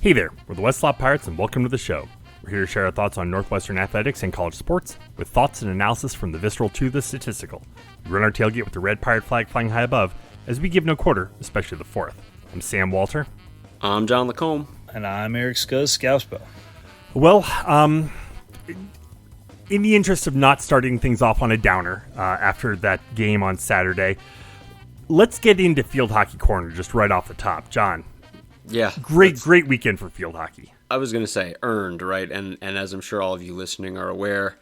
Hey there, we're the Westlaw Pirates and welcome to the show. We're here to share our thoughts on Northwestern athletics and college sports, with thoughts and analysis from the visceral to the statistical. We run our tailgate with the red pirate flag flying high above, as we give no quarter, especially the fourth. I'm Sam Walter. I'm John Lacombe. And I'm Eric Scouspo. Well, in the interest of not starting things off on a downer after that game on Saturday, let's get into field hockey corner just right off the top. John. Yeah. Great weekend for field hockey. I was going to say earned, right? And as I'm sure all of you listening are aware,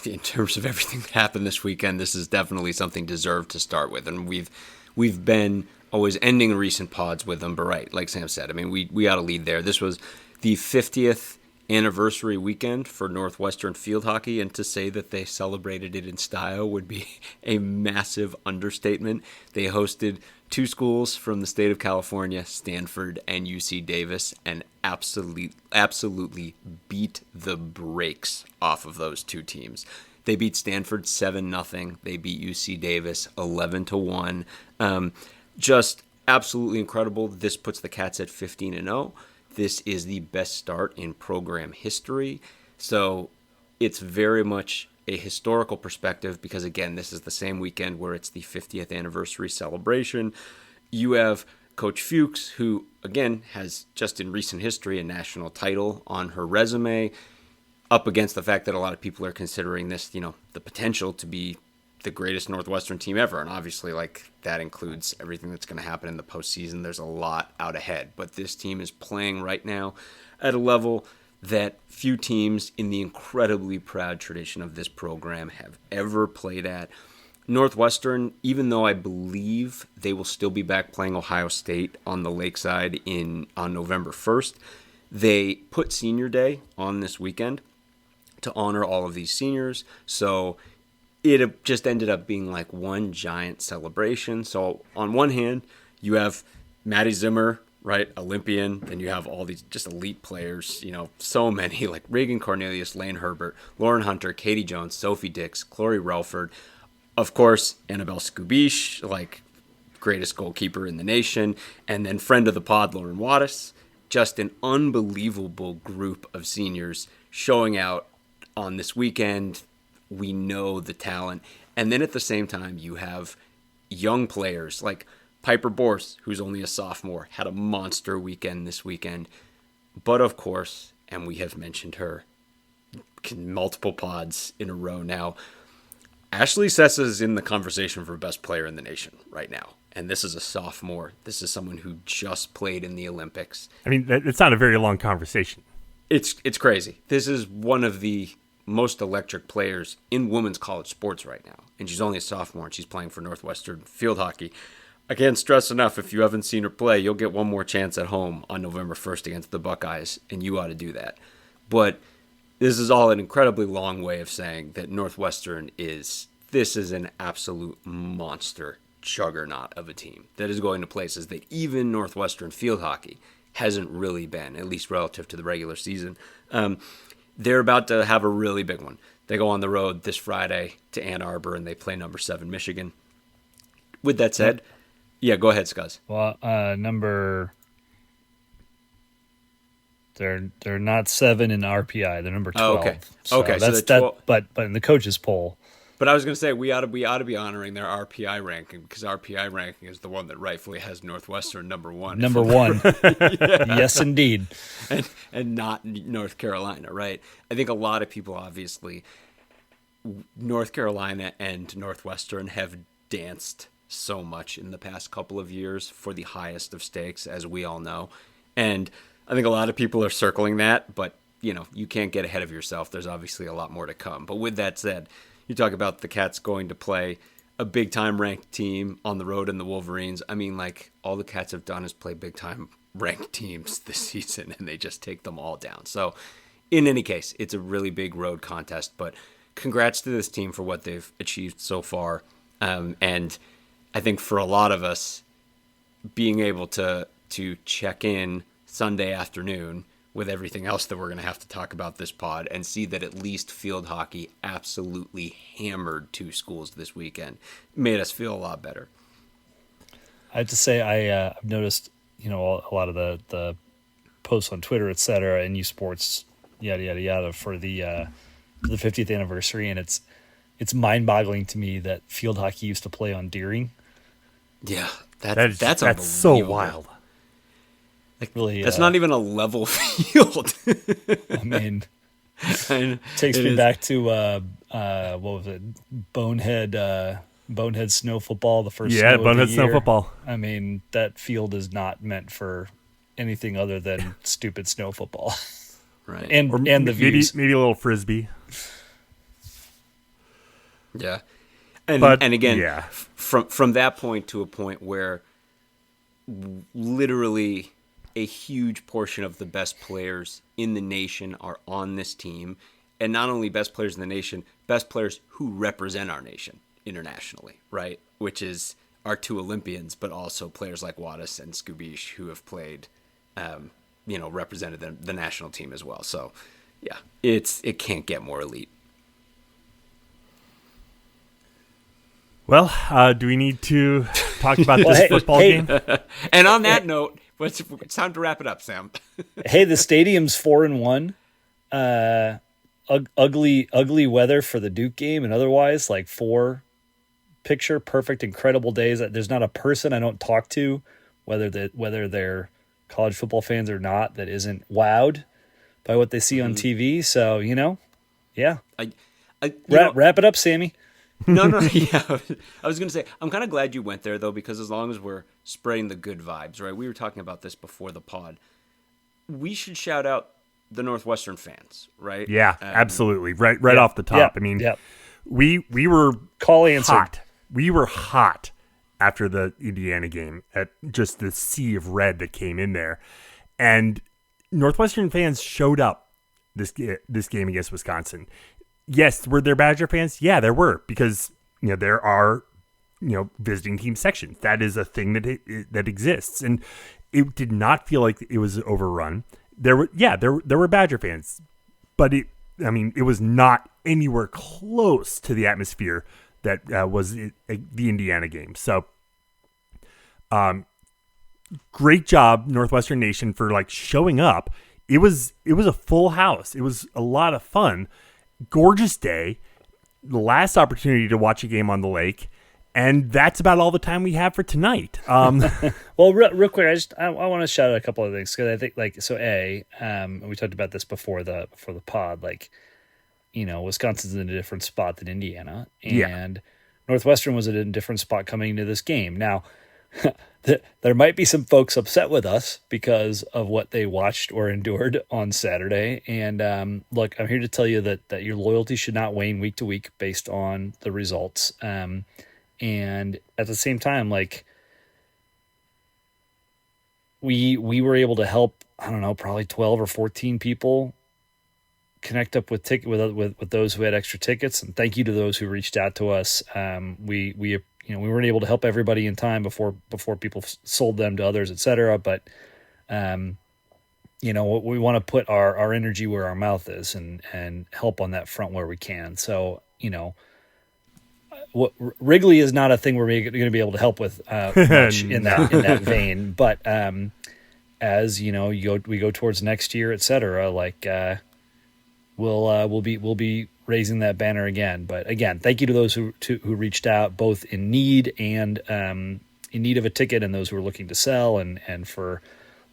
in terms of everything that happened this weekend, this is definitely something deserved to start with. And we've been always ending recent pods with them, but right, like Sam said, I mean, we ought to lead there. This was the 50th anniversary weekend for Northwestern field hockey, and to say that they celebrated it in style would be a massive understatement. They hosted two schools from the state of California, Stanford and UC Davis, and absolutely beat the brakes off of those two teams. They beat Stanford 7-0. They beat UC Davis 11-1. Just absolutely incredible. This puts the Cats at 15-0. This is the best start in program history. So it's very much a historical perspective because, again, this is the same weekend where it's the 50th anniversary celebration. You have Coach Fuchs, who, again, has just in recent history a national title on her resume, up against the fact that a lot of people are considering this, the potential to be the greatest Northwestern team ever. And obviously, that includes everything that's going to happen in the postseason. There's a lot out ahead. But this team is playing right now at a level that few teams in the incredibly proud tradition of this program have ever played at. Northwestern, even though I believe they will still be back playing Ohio State on the Lakeside on November 1st, they put Senior Day on this weekend to honor all of these seniors. So it just ended up being like one giant celebration. So on one hand, you have Maddie Zimmer, right, Olympian. Then you have all these just elite players, so many, like Reagan Cornelius, Lane Herbert, Lauren Hunter, Katie Jones, Sophie Dix, Chloe Relford, of course, Annabelle Skubish, greatest goalkeeper in the nation, and then friend of the pod, Lauren Wattis. Just an unbelievable group of seniors showing out on this weekend. We know the talent. And then at the same time, you have young players like Piper Borse, who's only a sophomore, had a monster weekend this weekend. But of course, and we have mentioned her multiple pods in a row now, Ashley Sessa is in the conversation for best player in the nation right now. And this is a sophomore. This is someone who just played in the Olympics. I mean, it's not a very long conversation. It's crazy. This is one of the most electric players in women's college sports right now. And she's only a sophomore, and she's playing for Northwestern field hockey. I can't stress enough, if you haven't seen her play, you'll get one more chance at home on November 1st against the Buckeyes, and you ought to do that. But this is all an incredibly long way of saying that Northwestern is an absolute monster juggernaut of a team that is going to places that even Northwestern field hockey hasn't really been, at least relative to the regular season. They're about to have a really big one. They go on the road this Friday to Ann Arbor, and they play number 7 Michigan. With that said, yeah, go ahead, Scuzz. Well, they're not 7 in RPI. They're number 12. Oh, okay. So okay, that's so that. But in the coaches poll. But I was going to say we ought to be honoring their RPI ranking, because RPI ranking is the one that rightfully has Northwestern number 1. Number 1. Yeah. Yes, indeed. And not North Carolina, right? I think a lot of people, obviously, North Carolina and Northwestern have danced so much in the past couple of years for the highest of stakes, as we all know. And I think a lot of people are circling that, but, you can't get ahead of yourself. There's obviously a lot more to come. But with that said, you talk about the Cats going to play a big-time ranked team on the road in the Wolverines. I mean, all the Cats have done is play big-time ranked teams this season, and they just take them all down. So, in any case, it's a really big road contest, but congrats to this team for what they've achieved so far. And I think for a lot of us, being able to check in Sunday afternoon with everything else that we're going to have to talk about this pod and see that at least field hockey absolutely hammered two schools this weekend made us feel a lot better. I have to say I've noticed, a lot of the posts on Twitter, etc., and U Sports, yada yada yada, for the 50th anniversary, and it's mind-boggling to me that field hockey used to play on Deering. Yeah, That's so unbelievable. wild. Like, Really, that's not even a level field. I mean, And takes it me is- back to what was it, Bonehead Snow Football, the first Yeah, snow of Bonehead the Snow year. Football. I mean, that field is not meant for anything other than stupid snow football. Right. and the maybe views. maybe a little frisbee. Yeah. And But, and again, yeah. from that point to a point where literally a huge portion of the best players in the nation are on this team, and not only best players in the nation, best players who represent our nation internationally, right? Which is our two Olympians, but also players like Wadis and Skubish who have played, represented the national team as well. So, yeah, it can't get more elite. Well, do we need to talk about Well, this hey, football hey. game? And on that note, it's time to wrap it up, Sam. Hey, the stadium's 4-1. Ugly weather for the Duke game, and otherwise, like 4 picture perfect, incredible days. There's not a person I don't talk to, whether they're college football fans or not, that isn't wowed by what they see on TV. So yeah, I, you know, wrap it up, Sammy. No, yeah. I was going to say, I'm kind of glad you went there, though, because as long as we're spreading the good vibes, right? We were talking about this before the pod. We should shout out the Northwestern fans, right? Yeah, absolutely. Right Yeah, off the top. yeah, I mean, yeah. we were Call answered. hot. We were hot after the Indiana game at just the sea of red that came in there. And Northwestern fans showed up this game against Wisconsin. Yes, were there Badger fans? Yeah, there were, because there are visiting team sections. That is a thing that exists, and it did not feel like it was overrun. There were Badger fans, but it was not anywhere close to the atmosphere that was the Indiana game. So, great job, Northwestern Nation, for showing up. It was a full house. It was a lot of fun. Gorgeous day, the last opportunity to watch a game on the lake, and that's about all the time we have for tonight. Well, real quick, I want to shout out a couple of things, because I think we talked about this before the pod. Wisconsin's in a different spot than Indiana, and Northwestern was in a different spot coming into this game. Now, there might be some folks upset with us because of what they watched or endured on Saturday. And look, I'm here to tell you that your loyalty should not wane week to week based on the results. And at the same time, we were able to help, I don't know, probably 12 or 14 people connect up with those who had extra tickets. And thank you to those who reached out to us. We weren't able to help everybody in time before people sold them to others, etc. But, we want to put our energy where our mouth is and help on that front where we can. So, Wrigley is not a thing we're going to be able to help with much in that vein. But as we go towards next year, etc. We'll be raising that banner again. But again, thank you to those who reached out, both in need and in need of a ticket, and those who are looking to sell, and for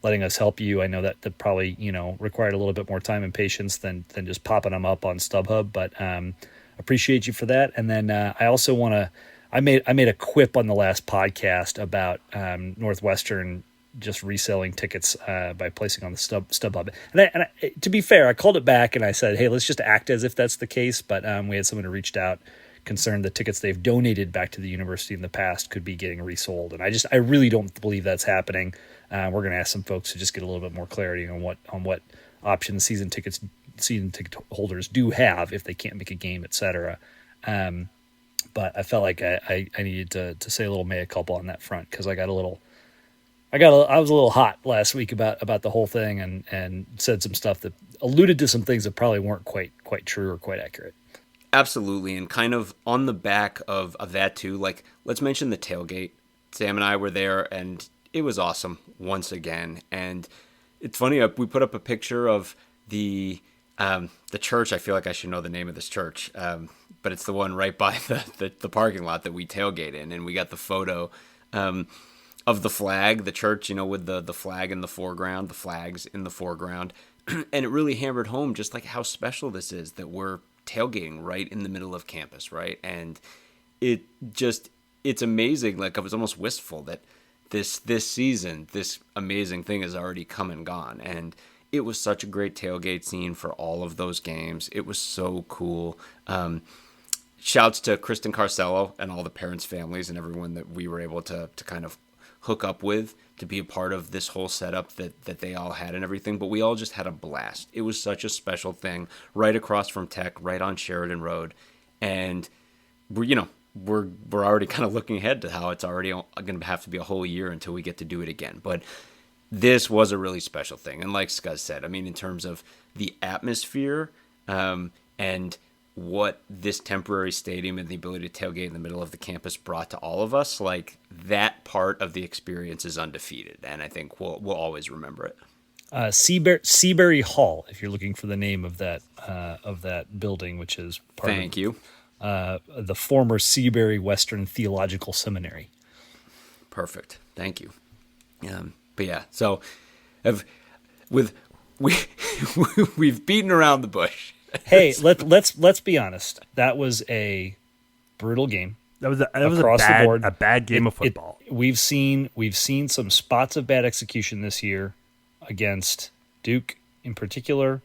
letting us help you. I know that probably required a little bit more time and patience than just popping them up on StubHub, but appreciate you for that. And then I also want to. I made a quip on the last podcast about Northwestern just reselling tickets by placing on the StubHub. And to be fair, I called it back and I said, hey, let's just act as if that's the case. But we had someone who reached out concerned the tickets they've donated back to the university in the past could be getting resold. And I really don't believe that's happening. We're going to ask some folks to just get a little bit more clarity on what options season ticket holders do have if they can't make a game, etc. But I felt like I needed to say a little mea culpa on that front, because I was a little hot last week about the whole thing and said some stuff that alluded to some things that probably weren't quite true or quite accurate. Absolutely. And kind of on the back of that too, let's mention the tailgate. Sam and I were there, and it was awesome once again. And It's funny. We put up a picture of the church. I feel like I should know the name of this church, but it's the one right by the parking lot that we tailgate in, and we got the photo of the flag, the church, with the flag in the foreground, the flags in the foreground, and it really hammered home just like how special this is that we're tailgating right in the middle of campus, right? And it's amazing. Like, I was almost wistful that this season, this amazing thing has already come and gone. And it was such a great tailgate scene for all of those games. It was so cool. Shouts to Kristen Carcello and all the parents' families and everyone that we were able to kind of hook up with to be a part of this whole setup that they all had and everything. But we all just had a blast. It was such a special thing right across from Tech, right on Sheridan Road. And we're already kind of looking ahead to how it's already going to have to be a whole year until we get to do it again. But this was a really special thing. And like Scuzz said, I mean, in terms of the atmosphere and what this temporary stadium and the ability to tailgate in the middle of the campus brought to all of us, like, that part of the experience is undefeated. And I think we'll always remember it. Seabury Hall, if you're looking for the name of that building, which is part Thank you. The former Seabury Western Theological Seminary. Perfect. Thank you. But yeah, so we've beaten around the bush. Hey, let's be honest. That was a brutal game. That was a bad game of football. We've seen some spots of bad execution this year against Duke in particular.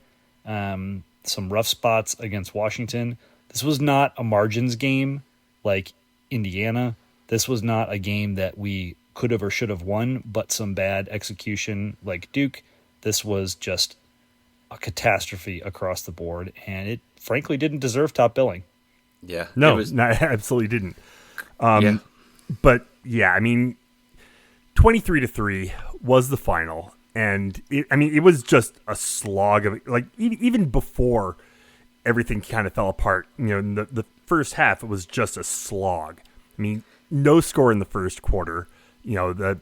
Some rough spots against Washington. This was not a margins game like Indiana. This was not a game that we could have or should have won, but some bad execution like Duke. This was just a catastrophe across the board, and it frankly didn't deserve top billing. Yeah. No, absolutely didn't. Yeah. But yeah, I mean, 23-3 was the final, and it was just a slog of, like, even before everything kind of fell apart. In the first half, it was just a slog. I mean, no score in the first quarter. The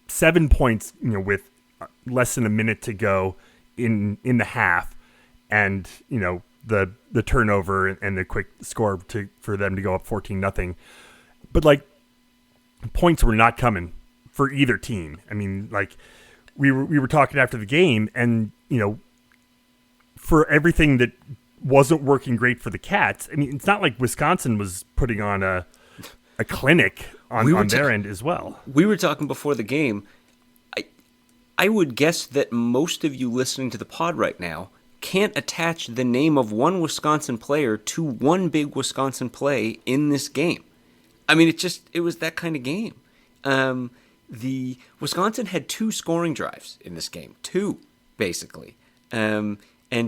7 points, with less than a minute to go in the half, and the turnover and the quick score for them to go up 14-0. But, like, points were not coming for either team. I mean, like, we were talking after the game, and for everything that wasn't working great for the Cats, I mean, it's not like Wisconsin was putting on a clinic on their end as well. We were talking before the game. I would guess that most of you listening to the pod right now can't attach the name of one Wisconsin player to one big Wisconsin play in this game. I mean, it was that kind of game. The Wisconsin had 2 scoring drives in this game, 2 basically. And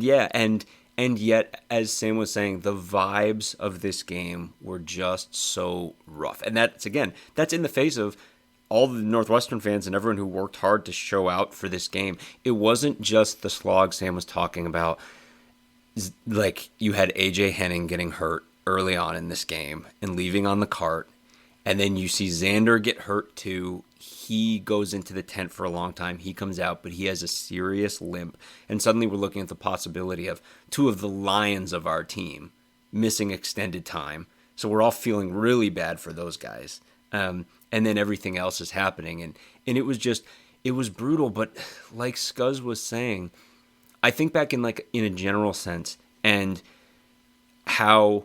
yet, as Sam was saying, the vibes of this game were just so rough. And that's in the face of all the Northwestern fans and everyone who worked hard to show out for this game. It wasn't just the slog Sam was talking about. Like, you had A.J. Henning getting hurt early on in this game and leaving on the cart. And then you see Xander get hurt too. He goes into the tent for a long time. He comes out, but he has a serious limp. And suddenly we're looking at the possibility of 2 of the lions of our team missing extended time. So we're all feeling really bad for those guys. And then everything else is happening. And it was brutal. But like Scuzz was saying, I think back in a general sense, and how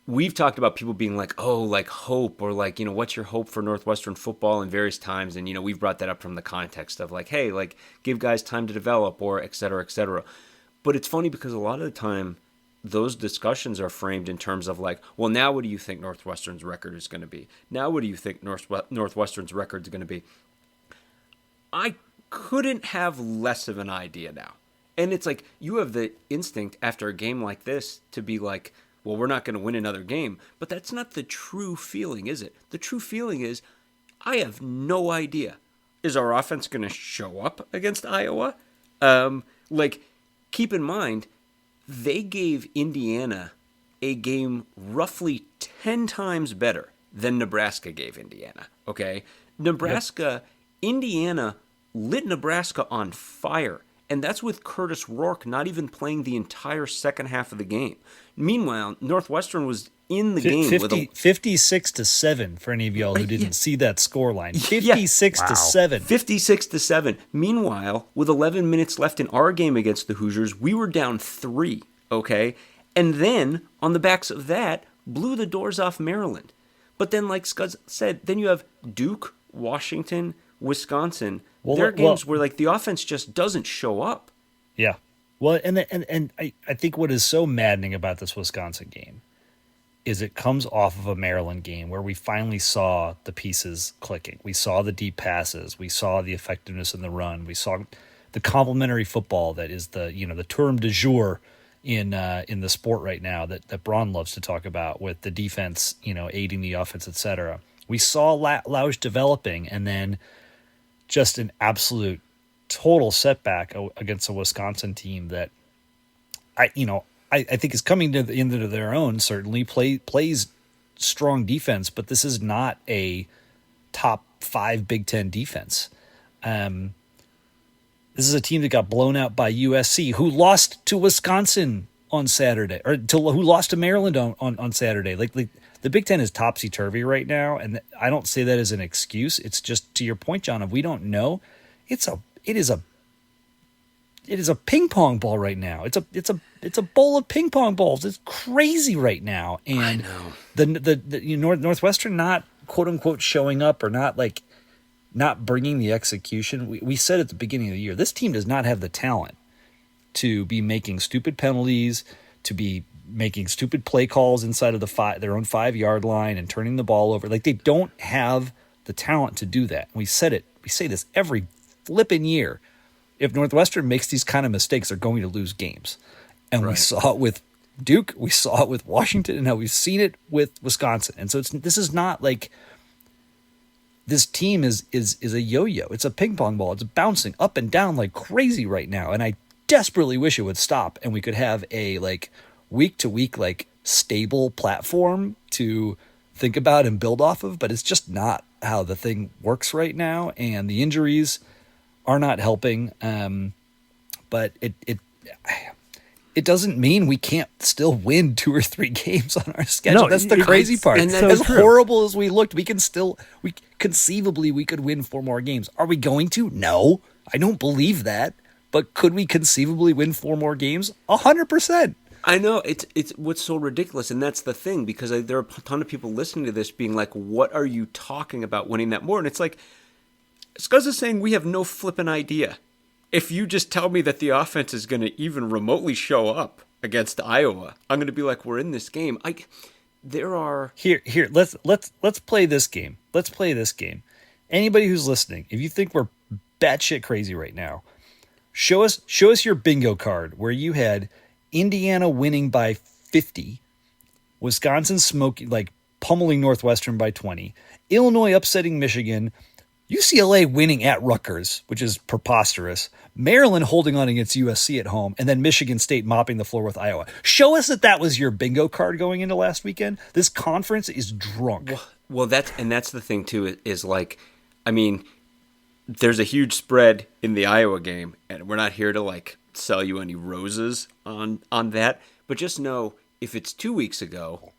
we've talked about people being like, oh, like hope, or like, what's your hope for Northwestern football in various times. And, we've brought that up from the context of like, hey, like, give guys time to develop, or et cetera, et cetera. But it's funny because a lot of the time those discussions are framed in terms of like, well, now what do you think Northwestern's record is going to be? Now what do you think Northwestern's record is going to be? I couldn't have less of an idea now. And it's like, you have the instinct after a game like this to be like, well, we're not going to win another game. But that's not the true feeling, is it? The true feeling is, I have no idea. Is our offense going to show up against Iowa? Keep in mind, they gave Indiana a game roughly 10 times better than Nebraska gave Indiana, okay? Indiana lit Nebraska on fire. And that's with Curtis Rourke not even playing the entire second half of the game. Meanwhile, Northwestern was in the game 56-7 for any of y'all who didn't see that score line. 7. 56-7. Meanwhile, with 11 minutes left in our game against the Hoosiers, we were down 3, okay? And then, on the backs of that, blew the doors off Maryland. But then, like Scuzz said, then you have Duke, Washington, Wisconsin. There are games where like the offense just doesn't show up. Yeah. Well, and I think what is so maddening about this Wisconsin game is it comes off of a Maryland game where we finally saw the pieces clicking. We saw the deep passes. We saw the effectiveness in the run. We saw the complementary football that is the term du jour in the sport right now that Braun loves to talk about, with the defense, aiding the offense, etc. We saw Lausch developing, and then just an absolute total setback against a Wisconsin team that I think is coming to the end of their own. Certainly plays strong defense, but this is not a top 5 Big Ten defense. This is a team that got blown out by USC, who lost to Wisconsin on Saturday, who lost to Maryland on Saturday. Like the Big Ten is topsy-turvy right now, and I don't say that as an excuse. It's just, to your point, John, if we don't know, it is a ping pong ball right now. It's a bowl of ping pong balls. It's crazy right now, and the Northwestern not quote unquote showing up, or not bringing the execution. We said at the beginning of the year, this team does not have the talent to be making stupid penalties, to be making stupid play calls inside of their own 5-yard line and turning the ball over. Like, they don't have the talent to do that. We say this every flipping year. If Northwestern makes these kind of mistakes, they're going to lose games. And We saw it with Duke, we saw it with Washington, and now we've seen it with Wisconsin. And so this is not like this team is a yo-yo. It's a ping pong ball. It's bouncing up and down like crazy right now. And I desperately wish it would stop and we could have a week to week stable platform to think about and build off of, but it's just not how the thing works right now, and the injuries are not helping. But it doesn't mean we can't still win 2 or 3 games on our schedule. That's the crazy part. And as horrible as we looked, we conceivably could win 4 more games. Are we going to? No, I don't believe that. But could we conceivably win 4 more games? 100%. I know, it's what's so ridiculous, and that's the thing, because there are a ton of people listening to this being like, what are you talking about winning that more? And it's like, Scuzz is saying we have no flippin' idea. If you just tell me that the offense is going to even remotely show up against Iowa, I'm going to be like, we're in this game. Here, let's play this game. Let's play this game. Anybody who's listening, if you think we're batshit crazy right now, show us your bingo card where you had Indiana winning by 50, Wisconsin pummeling Northwestern by 20, Illinois upsetting Michigan, UCLA winning at Rutgers, which is preposterous, Maryland holding on against USC at home, and then Michigan State mopping the floor with Iowa. Show us that was your bingo card going into last weekend. This conference is drunk. Well, that's the thing too, is there's a huge spread in the Iowa game, and we're not here to sell you any roses on that, but just know, if it's 2 weeks ago,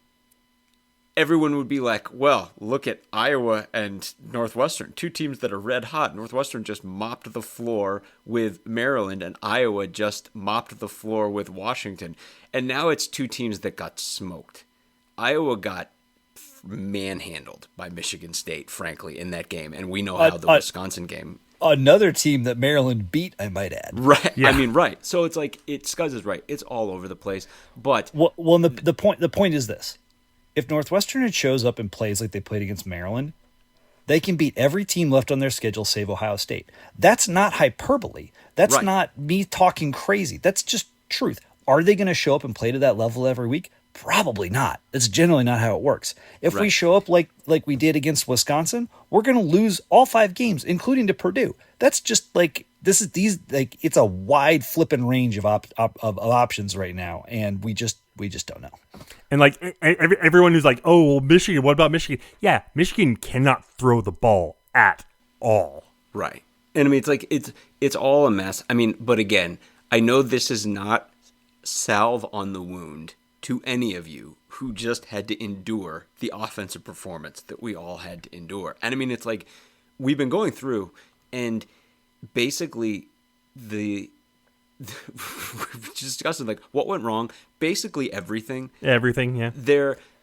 everyone would be like, well, look at Iowa and Northwestern, 2 teams that are red hot. Northwestern just mopped the floor with Maryland, and Iowa just mopped the floor with Washington. And now it's 2 teams that got smoked. Iowa got manhandled by Michigan State, frankly, in that game, and we know how the Wisconsin game. Another team that Maryland beat, I might add. Right. Yeah. Right. So it's Scuzz is right. It's all over the place. But the point is this: if Northwestern shows up and plays like they played against Maryland, they can beat every team left on their schedule, save Ohio State. That's not hyperbole. That's not me talking crazy. That's just truth. Are they going to show up and play to that level every week? Probably not. That's generally not how it works. If we show up like we did against Wisconsin, we're going to lose all 5 games, including to Purdue. That's just it's a wide flipping range of options right now, and we just don't know. And everyone who's like, oh, well, Michigan, what about Michigan? Yeah, Michigan cannot throw the ball at all. Right. And I mean, it's all a mess. I mean, but again, I know this is not salve on the wound to any of you who just had to endure the offensive performance that we all had to endure. And I mean, it's like we've been going through, and basically the just discussing like what went wrong. Basically everything. Everything, yeah.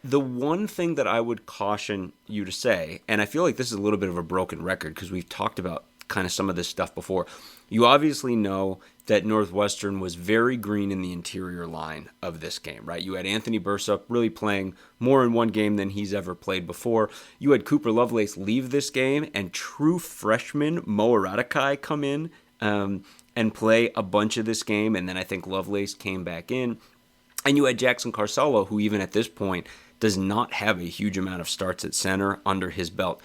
The one thing that I would caution you to say, and I feel like this is a little bit of a broken record because we've talked about kind of some of this stuff before. You obviously know that Northwestern was very green in the interior line of this game, right? You had Anthony Bursup really playing more in one game than he's ever played before. You had Cooper Lovelace leave this game and true freshman Mo Aratakai come in and play a bunch of this game, and then I think Lovelace came back in. And you had Jackson Carcello, who even at this point does not have a huge amount of starts at center under his belt.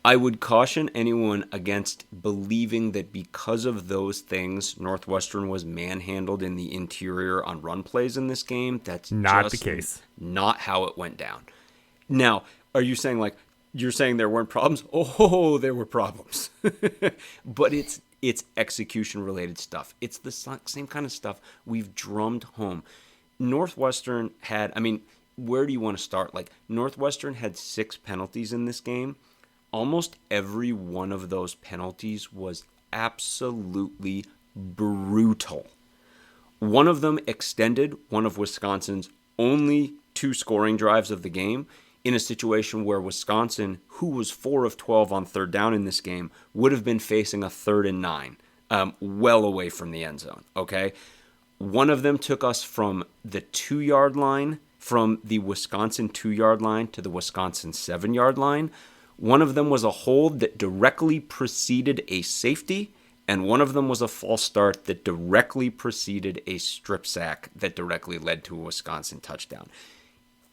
I would caution anyone against believing that because of those things, Northwestern was manhandled in the interior on run plays in this game. That's not the case. Not how it went down. Now, are you saying you're saying there weren't problems? Oh, there were problems. But it's execution related stuff. It's the same kind of stuff we've drummed home. Northwestern had, I mean, where do you want to start? Like, Northwestern had 6 penalties in this game. Almost every one of those penalties was absolutely brutal. One of them extended one of Wisconsin's only 2 scoring drives of the game in a situation where Wisconsin, who was 4 of 12 on third down in this game, would have been facing a 3rd and 9, well away from the end zone, okay? One of them took us from the 2-yard line, from the Wisconsin 2-yard line to the Wisconsin 7-yard line. One of them was a hold that directly preceded a safety, and one of them was a false start that directly preceded a strip sack that directly led to a Wisconsin touchdown.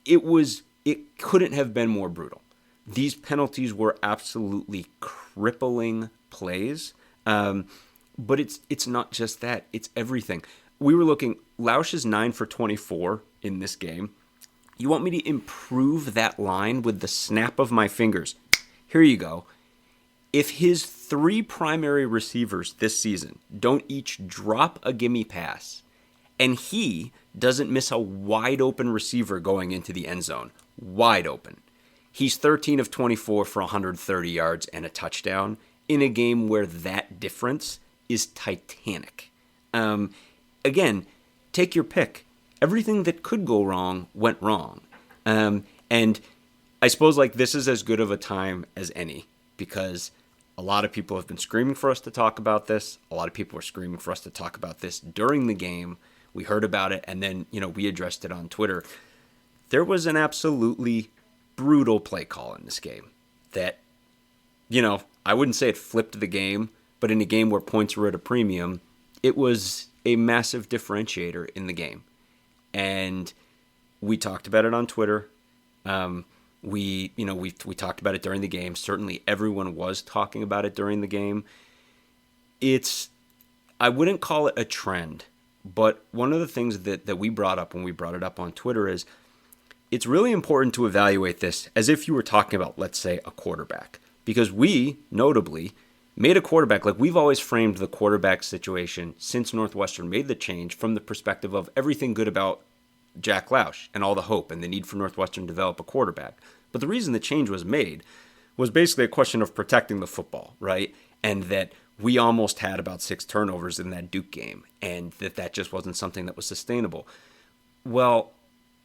It couldn't have been more brutal. These penalties were absolutely crippling plays, but it's not just that. It's everything. We were looking, Lausch is 9 for 24 in this game. You want me to improve that line with the snap of my fingers? Here you go. If his 3 primary receivers this season don't each drop a gimme pass, and he doesn't miss a wide open receiver going into the end zone, wide open, he's 13 of 24 for 130 yards and a touchdown in a game where that difference is titanic. Again, take your pick. Everything that could go wrong went wrong. And I suppose like this is as good of a time as any because a lot of people have been screaming for us to talk about this. A lot of people were screaming for us to talk about this during the game. We heard about it and then, we addressed it on Twitter. There was an absolutely brutal play call in this game that, I wouldn't say it flipped the game, but in a game where points were at a premium, it was a massive differentiator in the game. And we talked about it on Twitter. We talked about it during the game. Certainly everyone was talking about it during the game. I wouldn't call it a trend, but one of the things that we brought up when we brought it up on Twitter is it's really important to evaluate this as if you were talking about, let's say, a quarterback. Because we, notably, made a quarterback, like we've always framed the quarterback situation since Northwestern made the change from the perspective of everything good about Jack Lausch and all the hope and the need for Northwestern to develop a quarterback. But the reason the change was made was basically a question of protecting the football, right? And that we almost had about 6 turnovers in that Duke game and that just wasn't something that was sustainable. Well,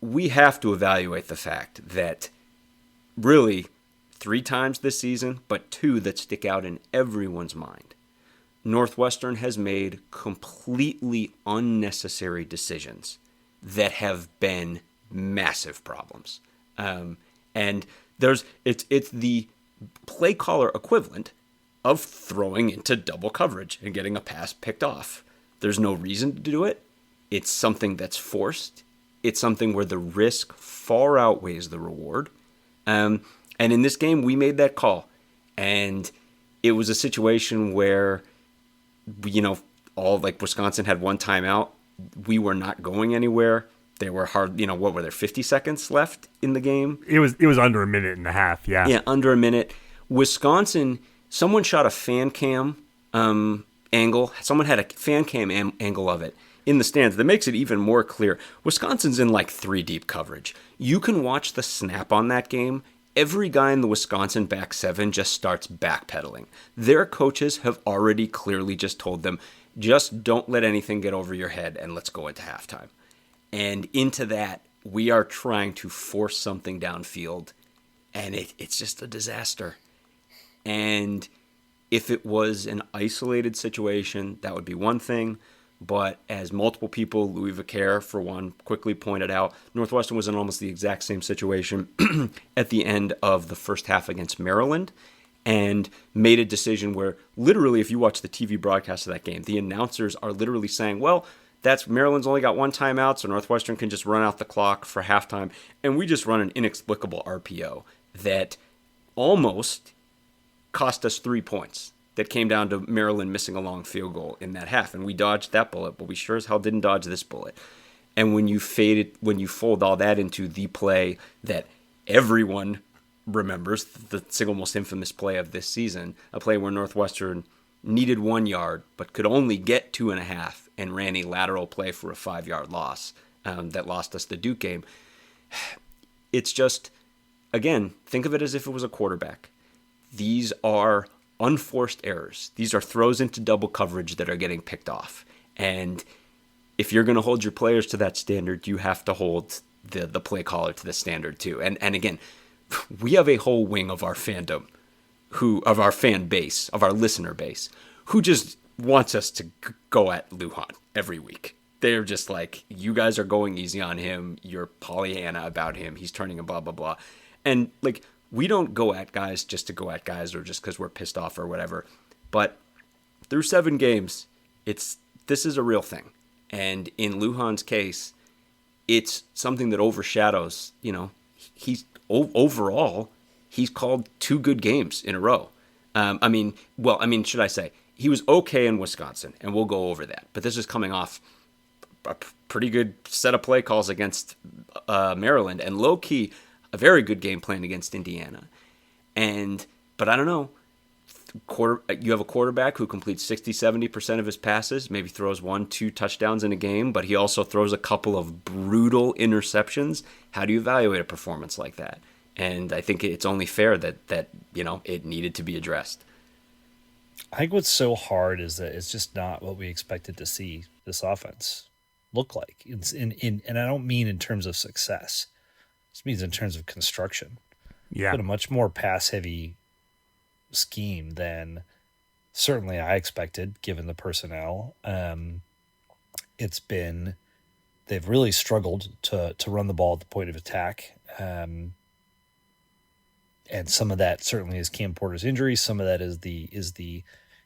we have to evaluate the fact that really 3 times this season, but 2 that stick out in everyone's mind. Northwestern has made completely unnecessary decisions that have been massive problems. And it's the play caller equivalent of throwing into double coverage and getting a pass picked off. There's no reason to do it. It's something that's forced. It's something where the risk far outweighs the reward. And in this game, we made that call. And it was a situation where, all like Wisconsin had 1 timeout. We were not going anywhere. They were hard, what were there, 50 seconds left in the game? It was under a minute and a half, yeah. Yeah, under a minute. Wisconsin, someone shot a fan cam angle. Someone had a fan cam angle of it in the stands that makes it even more clear. Wisconsin's in like 3 deep coverage. You can watch the snap on that game. Every guy in the Wisconsin back 7 just starts backpedaling. Their coaches have already clearly just told them, just don't let anything get over your head and let's go into halftime. And into that, we are trying to force something downfield, and it's just a disaster. And if it was an isolated situation, that would be one thing. But as multiple people, Louis Vicaire, for one, quickly pointed out, Northwestern was in almost the exact same situation at the end of the first half against Maryland, and made a decision where literally, if you watch the TV broadcast of that game, the announcers are literally saying, well, that's Maryland's only got 1 timeout, so Northwestern can just run out the clock for halftime. And we just run an inexplicable RPO that almost cost us 3 points. That came down to Maryland missing a long field goal in that half. And we dodged that bullet, but we sure as hell didn't dodge this bullet. And when you fold all that into the play that everyone remembers, the single most infamous play of this season, a play where Northwestern needed 1 yard, but could only get 2.5 and ran a lateral play for a 5-yard loss that lost us the Duke game. It's just, again, think of it as if it was a quarterback. These are unforced errors. These are throws into double coverage that are getting picked off. And if you're going to hold your players to that standard, you have to hold the play caller to the standard too. And again, we have a whole wing of our fandom, of our fan base, of our listener base, who just wants us to go at Lujan every week. They're just like, you guys are going easy on him. You're Pollyanna about him. He's turning a blah, blah, blah. And like, we don't go at guys just to go at guys or just because we're pissed off or whatever. But through 7 games, this is a real thing. And in Lujan's case, it's something that overshadows, overall, he's called 2 good games in a row. Should I say, he was okay in Wisconsin, and we'll go over that. But this is coming off a pretty good set of play calls against Maryland, and low-key, a very good game plan against Indiana. But I don't know. You have a quarterback who completes 60-70% of his passes, maybe throws 1-2 touchdowns in a game, but he also throws a couple of brutal interceptions. How do you evaluate a performance like that? And I think it's only fair that it needed to be addressed. I think what's so hard is that it's just not what we expected to see this offense look like. And I don't mean in terms of success. This means in terms of construction. Yeah. But a much more pass-heavy scheme than certainly I expected, given the personnel. They've really struggled to run the ball at the point of attack. And some of that certainly is Cam Porter's injury. Some of that is the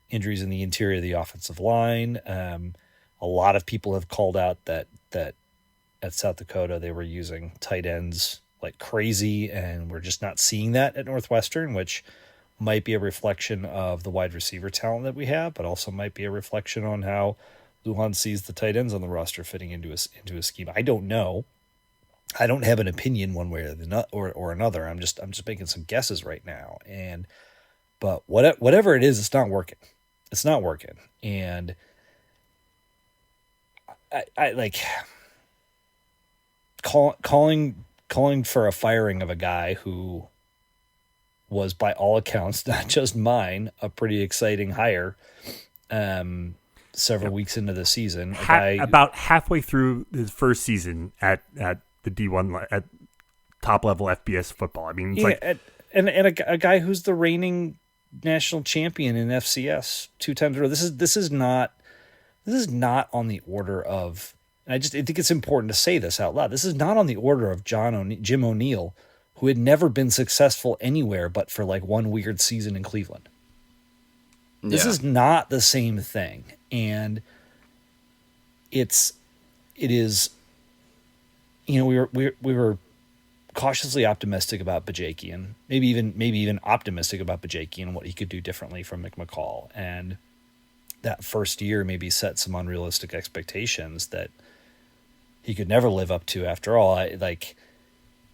injuries in the interior of the offensive line. A lot of people have called out that at South Dakota, they were using tight ends like crazy, and we're just not seeing that at Northwestern, which might be a reflection of the wide receiver talent that we have, but also might be a reflection on how Lujan sees the tight ends on the roster fitting into a scheme. I don't know. I don't have an opinion one way or another. I'm just making some guesses right now. But whatever it is, it's not working. It's not working. And I like calling for a firing of a guy who was, by all accounts, not just mine, a pretty exciting hire several weeks into the season. About halfway through his first season at the D1 at top level FBS football. I mean, it's a guy who's the reigning national champion in FCS 2 times. This is not on the order of. And I think it's important to say this out loud. This is not on the order of Jim O'Neill, who had never been successful anywhere but for like one weird season in Cleveland. This is not the same thing, and it is. We were cautiously optimistic about Bajakian, maybe even optimistic about Bajakian and what he could do differently from McMcCall. And that first year maybe set some unrealistic expectations that he could never live up to. After all,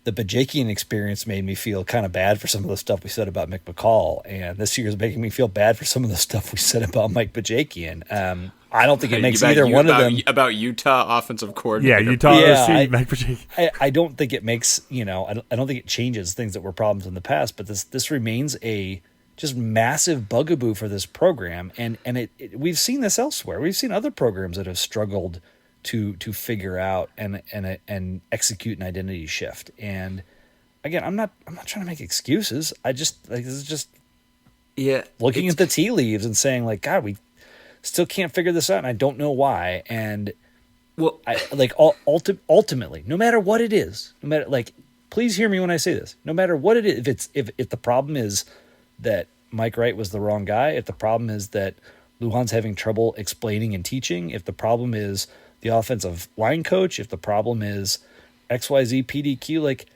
the Bajakian experience made me feel kind of bad for some of the stuff we said about Mick McCall, and this year is making me feel bad for some of the stuff we said about Mike Bajakian. I don't think it makes either one of them about Utah offensive Yeah, coordinator. Utah Yeah, OC, Mike Pacheco. I don't think it makes, I don't think it changes things that were problems in the past, but this remains a just massive bugaboo for this program, and we've seen this elsewhere. We've seen other programs that have struggled to figure out and execute an identity shift. And again, I'm not trying to make excuses. I just like this is just Yeah, looking at the tea leaves and saying like, God, we still can't figure this out, and I don't know why. And well, I like ultimately, no matter what it is, no matter like, please hear me when I say this. No matter what it is, if the problem is that Mike Wright was the wrong guy, if the problem is that Lujan's having trouble explaining and teaching, if the problem is the offensive line coach, if the problem is XYZ PDQ, like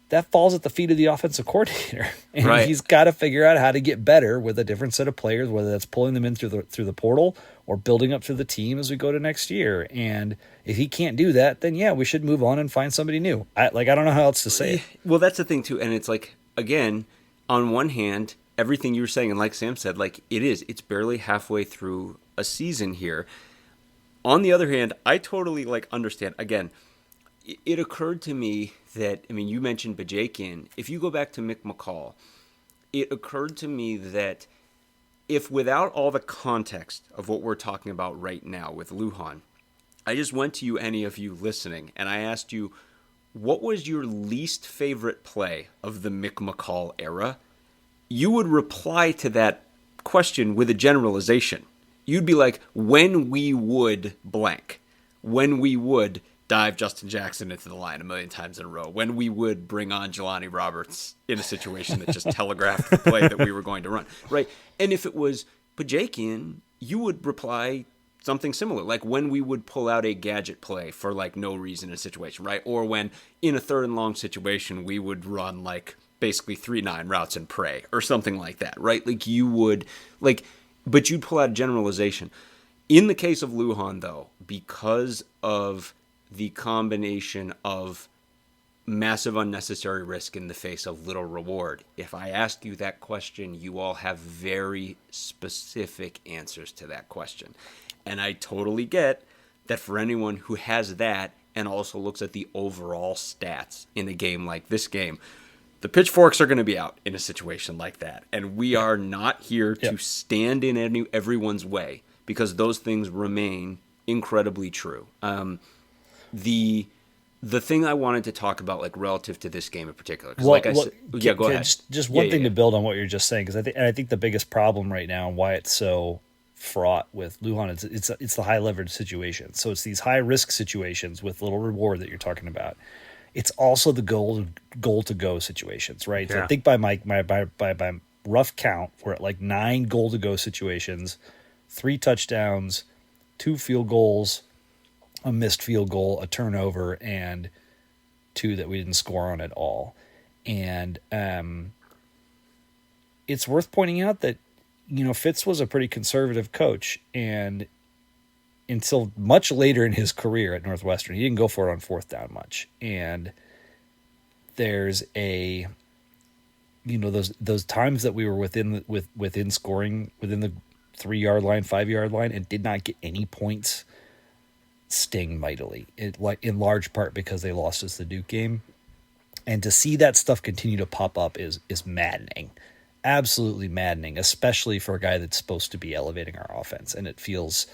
that falls at the feet of the offensive coordinator, and Right. he's got to figure out how to get better with a different set of players, whether that's pulling them in through the portal or building up through the team as we go to next year. And if he can't do that, then yeah, we should move on and find somebody new. I don't know how else to say it. Well, that's the thing too, and it's like again, on one hand, everything you were saying, and like Sam said, like it's barely halfway through a season here. On the other hand, I totally like understand. Again, it occurred to me that you mentioned Bajakian. If you go back to Mick McCall, it occurred to me that if without all the context of what we're talking about right now with Lujan, I just went to you, any of you listening, and I asked you, what was your least favorite play of the Mick McCall era? You would reply to that question with a generalization. You'd be like, when we would blank, when we would dive Justin Jackson into the line a million times in a row, when we would bring on Jelani Roberts in a situation that just telegraphed the play that we were going to run, right? And if it was Bajakian, you would reply something similar, like when we would pull out a gadget play for like no reason in a situation, right? Or when in a third and long situation, we would run like basically 3-9 routes and pray or something like that, right? Like you would but you'd pull out a generalization. In the case of Lujan, though, because of the combination of massive unnecessary risk in the face of little reward, if I ask you that question, you all have very specific answers to that question. And I totally get that for anyone who has that and also looks at the overall stats in a game like this game, the pitchforks are going to be out in a situation like that. And we are not here to stand in everyone's way because those things remain incredibly true. The thing I wanted to talk about, like relative to this game in particular, because I said, go ahead. Just one thing to build on what you're just saying, because I think the biggest problem right now and why it's so fraught with Lujan is it's the high leverage situation. So it's these high risk situations with little reward that you're talking about. It's also the goal to go situations, right? Yeah. So I think by my rough count, we're at like 9 goal to go situations, 3 touchdowns, 2 field goals, a missed field goal, a turnover, and 2 that we didn't score on at all. And it's worth pointing out that Fitz was a pretty conservative coach, and until much later in his career at Northwestern, he didn't go for it on 4th down much. And there's those times that we were within scoring within the 3-yard line, 5-yard line, and did not get any points, sting mightily. In large part because they lost us the Duke game, and to see that stuff continue to pop up is maddening, absolutely maddening, especially for a guy that's supposed to be elevating our offense. And it's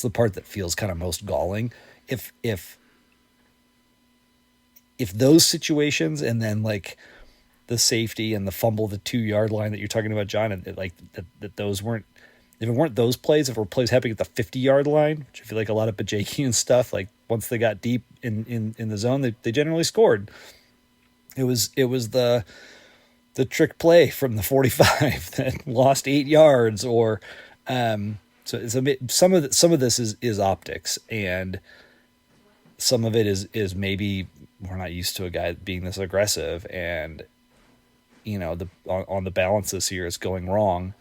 the part that feels kind of most galling. If those situations, and then like the safety and the fumble, the 2-yard line that you're talking about, John, and that those weren't, if it weren't those plays, if it were plays happening at the 50-yard line, which I feel like a lot of Bajakian stuff, like once they got deep in the zone, they generally scored. It was the trick play from the 45 that lost 8 yards, or so some of this is optics, and some of it is maybe we're not used to a guy being this aggressive, and on the balance this year it's going wrong.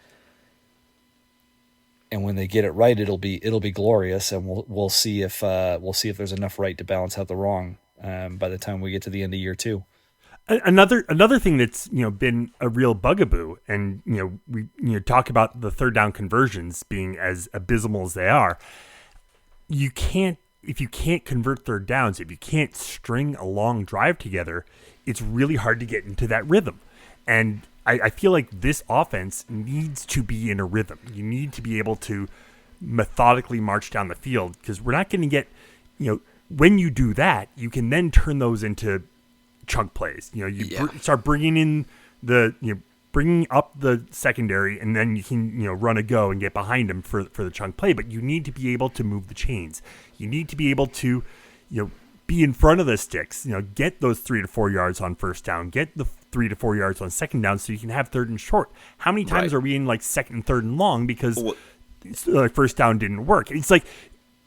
And when they get it right, it'll be glorious, and we'll see if there's enough right to balance out the wrong by the time we get to the end of year 2. Another thing that's been a real bugaboo, and we talk about the third down conversions being as abysmal as they are. If you can't convert third downs, if you can't string a long drive together, it's really hard to get into that rhythm. And I feel like this offense needs to be in a rhythm. You need to be able to methodically march down the field, because we're not going to get, when you do that, you can then turn those into chunk plays. Start bringing in bringing up the secondary, and then you can run a go and get behind them for the chunk play. But you need to be able to move the chains. You need to be able to be in front of the sticks. Get those 3 to 4 yards on first down. Get the 3 to 4 yards on second down, so you can have third and short. How many times are we in like second and third and long because first down didn't work? It's like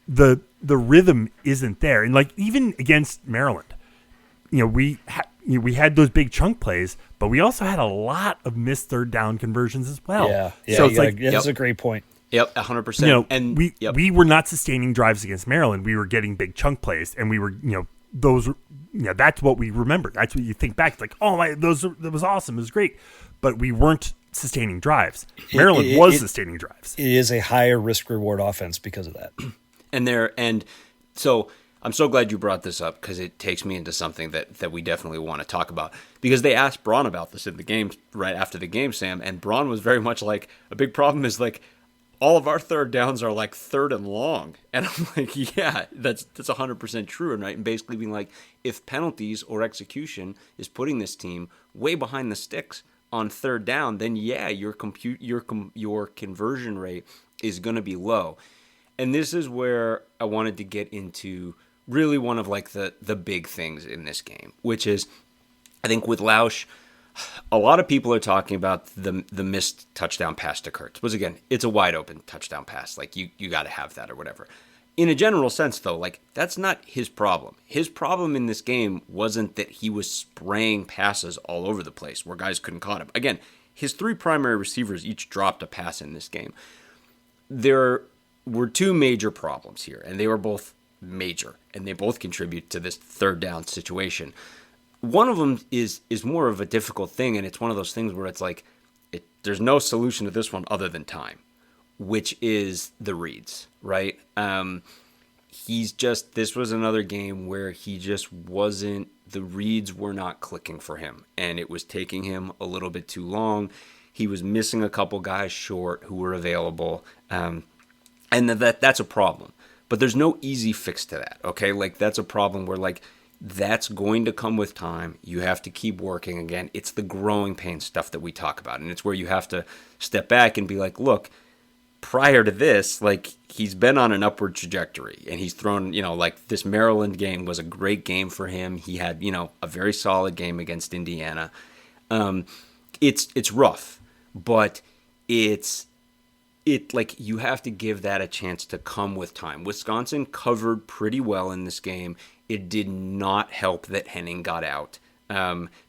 the rhythm isn't there. And like even against Maryland, we had those big chunk plays, but we also had a lot of missed third down conversions as well. Yeah. So it's that's a great point. Yep, 100%. And we were not sustaining drives against Maryland. We were getting big chunk plays, and we were that's what we remember. That's what you think back. It's like, that was awesome. It was great, but we weren't sustaining drives. Maryland was sustaining drives. It is a higher risk reward offense because of that. And so I'm so glad you brought this up, because it takes me into something that we definitely want to talk about, because they asked Braun about this in the game right after the game, Sam, and Braun was very much like, a big problem is like, all of our third downs are like third and long. And I'm like, yeah, that's 100% true. And right, and basically being like, if penalties or execution is putting this team way behind the sticks on third down, then yeah, your conversion rate is going to be low. And this is where I wanted to get into really one of like the big things in this game, which is, I think with Lausch, a lot of people are talking about the missed touchdown pass to Kurtz. Because again, it's a wide open touchdown pass. Like you got to have that or whatever. In a general sense, though, like that's not his problem. His problem in this game wasn't that he was spraying passes all over the place where guys couldn't caught him. Again, his 3 primary receivers each dropped a pass in this game. There were 2 major problems here, and they were both major, and they both contribute to this third down situation. One of them is more of a difficult thing, and it's one of those things where it's like, there's no solution to this one other than time, which is the reads, right? This was another game where he just wasn't, the reads were not clicking for him, and it was taking him a little bit too long. He was missing a couple guys short who were available, and that's a problem. But there's no easy fix to that, okay? Like, that's a problem where, like, that's going to come with time. You have to keep working. Again, it's the growing pain stuff that we talk about. And it's where you have to step back and be like, look, prior to this, like, he's been on an upward trajectory. And he's thrown, like, this Maryland game was a great game for him. He had, a very solid game against Indiana. It's rough, but like, you have to give that a chance to come with time. Wisconsin covered pretty well in this game. It did not help that Henning got out,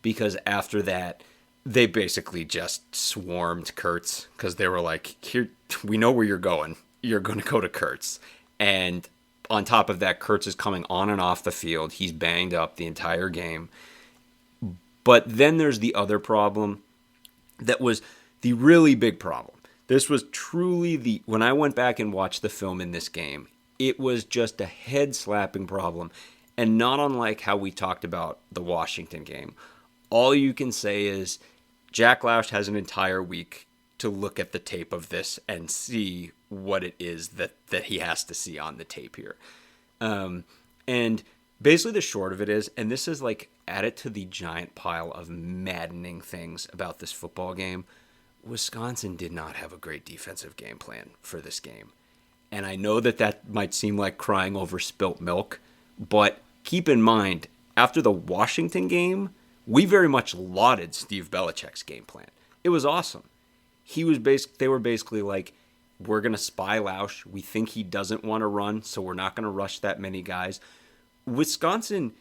because after that, they basically just swarmed Kurtz, because they were like, "Here, we know where you're going. You're going to go to Kurtz." And on top of that, Kurtz is coming on and off the field. He's banged up the entire game. But then there's the other problem that was the really big problem. This was truly when I went back and watched the film in this game, it was just a head-slapping problem. And not unlike how we talked about the Washington game. All you can say is Jack Lausch has an entire week to look at the tape of this and see what it is that he has to see on the tape here. And basically the short of it is, and this is like added to the giant pile of maddening things about this football game, Wisconsin did not have a great defensive game plan for this game. And I know that might seem like crying over spilt milk, but keep in mind, after the Washington game, we very much lauded Steve Belichick's game plan. It was awesome. They were basically like, we're going to spy Lausch. We think he doesn't want to run, so we're not going to rush that many guys. Wisconsin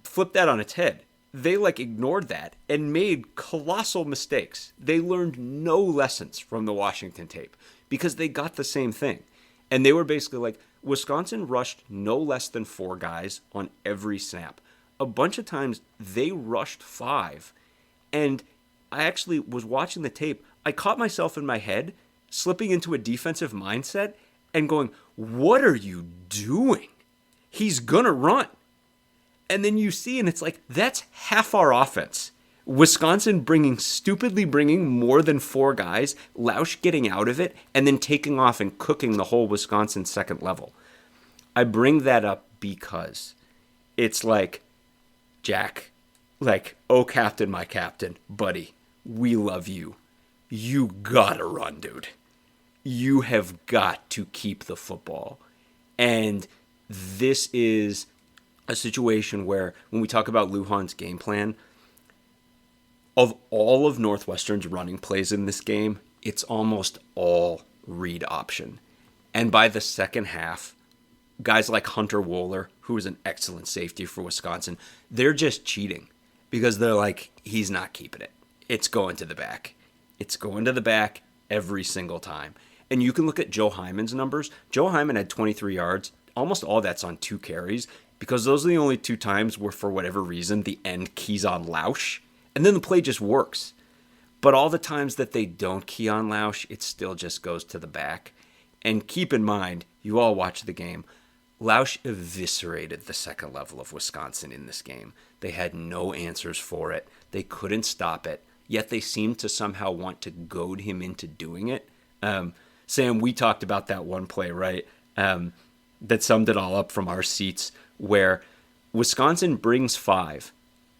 flipped that on its head. They ignored that and made colossal mistakes. They learned no lessons from the Washington tape because they got the same thing. And they were basically like, Wisconsin rushed no less than 4 guys on every snap. a bunch of times they rushed 5. And I actually was watching the tape. I caught myself in my head slipping into a defensive mindset and going, what are you doing? He's going to run. And then you see, and it's like, that's half our offense. Wisconsin stupidly bringing more than 4 guys, Lausch getting out of it, and then taking off and cooking the whole Wisconsin second level. I bring that up because it's like, Jack, like, oh, captain, my captain, buddy, we love you. You gotta run, dude. You have got to keep the football. And this is a situation where, when we talk about Lujan's game plan, of all of Northwestern's running plays in this game, it's almost all read option. And by the second half, guys like Hunter Wohler, who is an excellent safety for Wisconsin, they're just cheating because they're like, he's not keeping it. It's going to the back. It's going to the back every single time. And you can look at Joe Hyman's numbers. Joe Hyman had 23 yards. Almost all that's on 2 carries because those are the only 2 times where, for whatever reason, the end keys on Lausch. And then the play just works. But all the times that they don't key on Lausch, it still just goes to the back. And keep in mind, you all watch the game, Lausch eviscerated the second level of Wisconsin in this game. They had no answers for it. They couldn't stop it. Yet they seemed to somehow want to goad him into doing it. Sam, we talked about that one play, right? That summed it all up from our seats, where Wisconsin brings 5.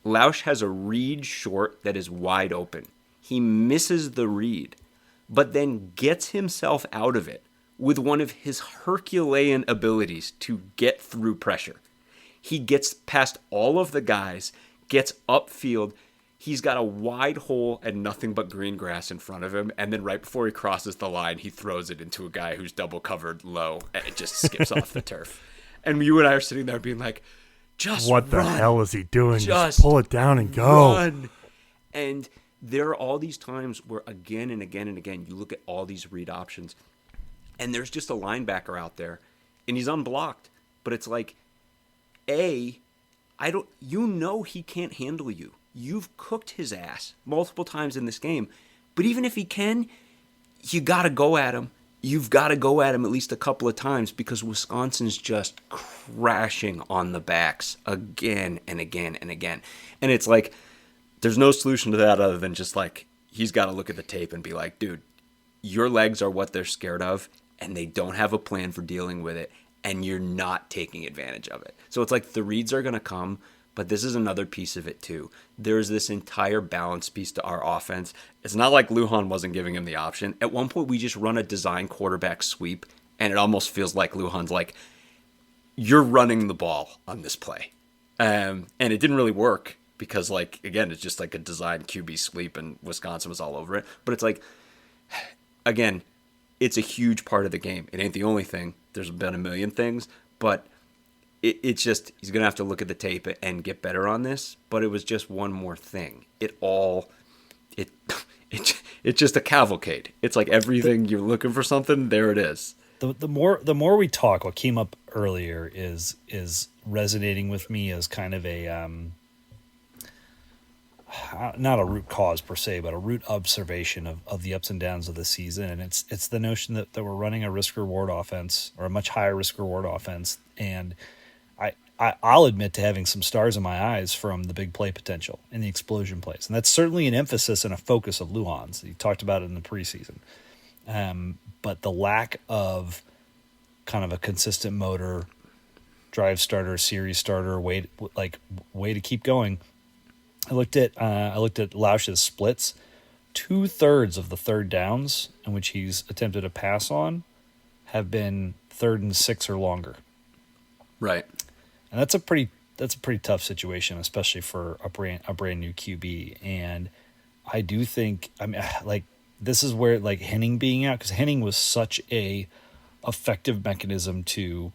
Lausch has a read short that is wide open. He misses the read, but then gets himself out of it with one of his Herculean abilities to get through pressure. He gets past all of the guys, gets upfield. He's got a wide hole and nothing but green grass in front of him. And then right before he crosses the line, he throws it into a guy who's double covered low and it just skips off the turf. And you and I are sitting there being like, just what run. The hell is he doing? Just pull it down and go. Run. And there are all these times where again and again and again, you look at all these read options and there's just a linebacker out there and he's unblocked. But it's like, he can't handle you. You've cooked his ass multiple times in this game. But even if he can, you got to go at him. You've got to go at him at least a couple of times because Wisconsin's just crashing on the backs again and again and again. And it's like, there's no solution to that other than just like, he's got to look at the tape and be like, dude, your legs are what they're scared of and they don't have a plan for dealing with it and you're not taking advantage of it. So it's like the reads are going to come, but this is another piece of it too. There's this entire balance piece to our offense. It's not like Lujan wasn't giving him the option. At one point, we just run a design quarterback sweep, and it almost feels like Lujan's like, you're running the ball on this play. And it didn't really work because, like, again, it's just like a design QB sweep, and Wisconsin was all over it. But it's like, again, it's a huge part of the game. It ain't the only thing. There's been a million things, but it's just, he's going to have to look at the tape and get better on this, but it was just one more thing. It's just a cavalcade. It's like everything you're looking for something, there it is. The more we talk, what came up earlier is resonating with me as kind of a not a root cause per se, but a root observation of the ups and downs of the season. And it's the notion that we're running a risk reward offense, or a much higher risk reward offense. And I'll admit to having some stars in my eyes from the big play potential and the explosion plays. And that's certainly an emphasis and a focus of Lujan's. He talked about it in the preseason. But the lack of kind of a consistent motor, drive starter, series starter, way to keep going. I looked at Lausch's splits. 2/3 of the third downs in which he's attempted a pass on have been 3rd and 6 or longer. Right. And that's a pretty tough situation, especially for a brand new QB. And I do think, this is where Henning being out, because Henning was such a effective mechanism to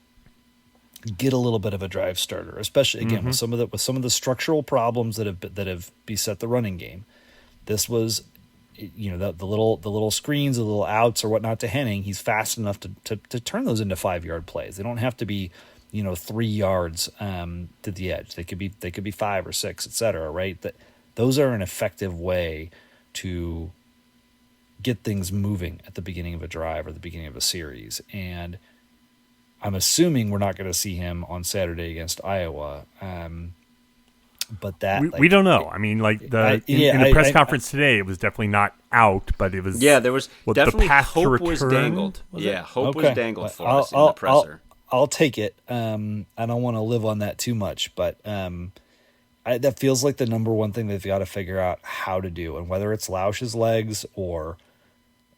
get a little bit of a drive starter, especially again with some of the structural problems that have beset the running game. This was, the little screens, the little outs or whatnot to Henning. He's fast enough to turn those into 5-yard plays. They don't have to be 3 yards to the edge. They could be 5 or 6, etc. Right? That those are an effective way to get things moving at the beginning of a drive or the beginning of a series. And I'm assuming we're not going to see him on Saturday against Iowa. But that we don't know. I mean, like in the press conference today, it was definitely not out, but it was. Yeah, there was definitely the path hope to return, was dangled. Hope was dangled for I'll, us in the presser. I'll take it. I don't want to live on that too much, but that feels like the number one thing they've got to figure out how to do, and whether it's Lausch's legs or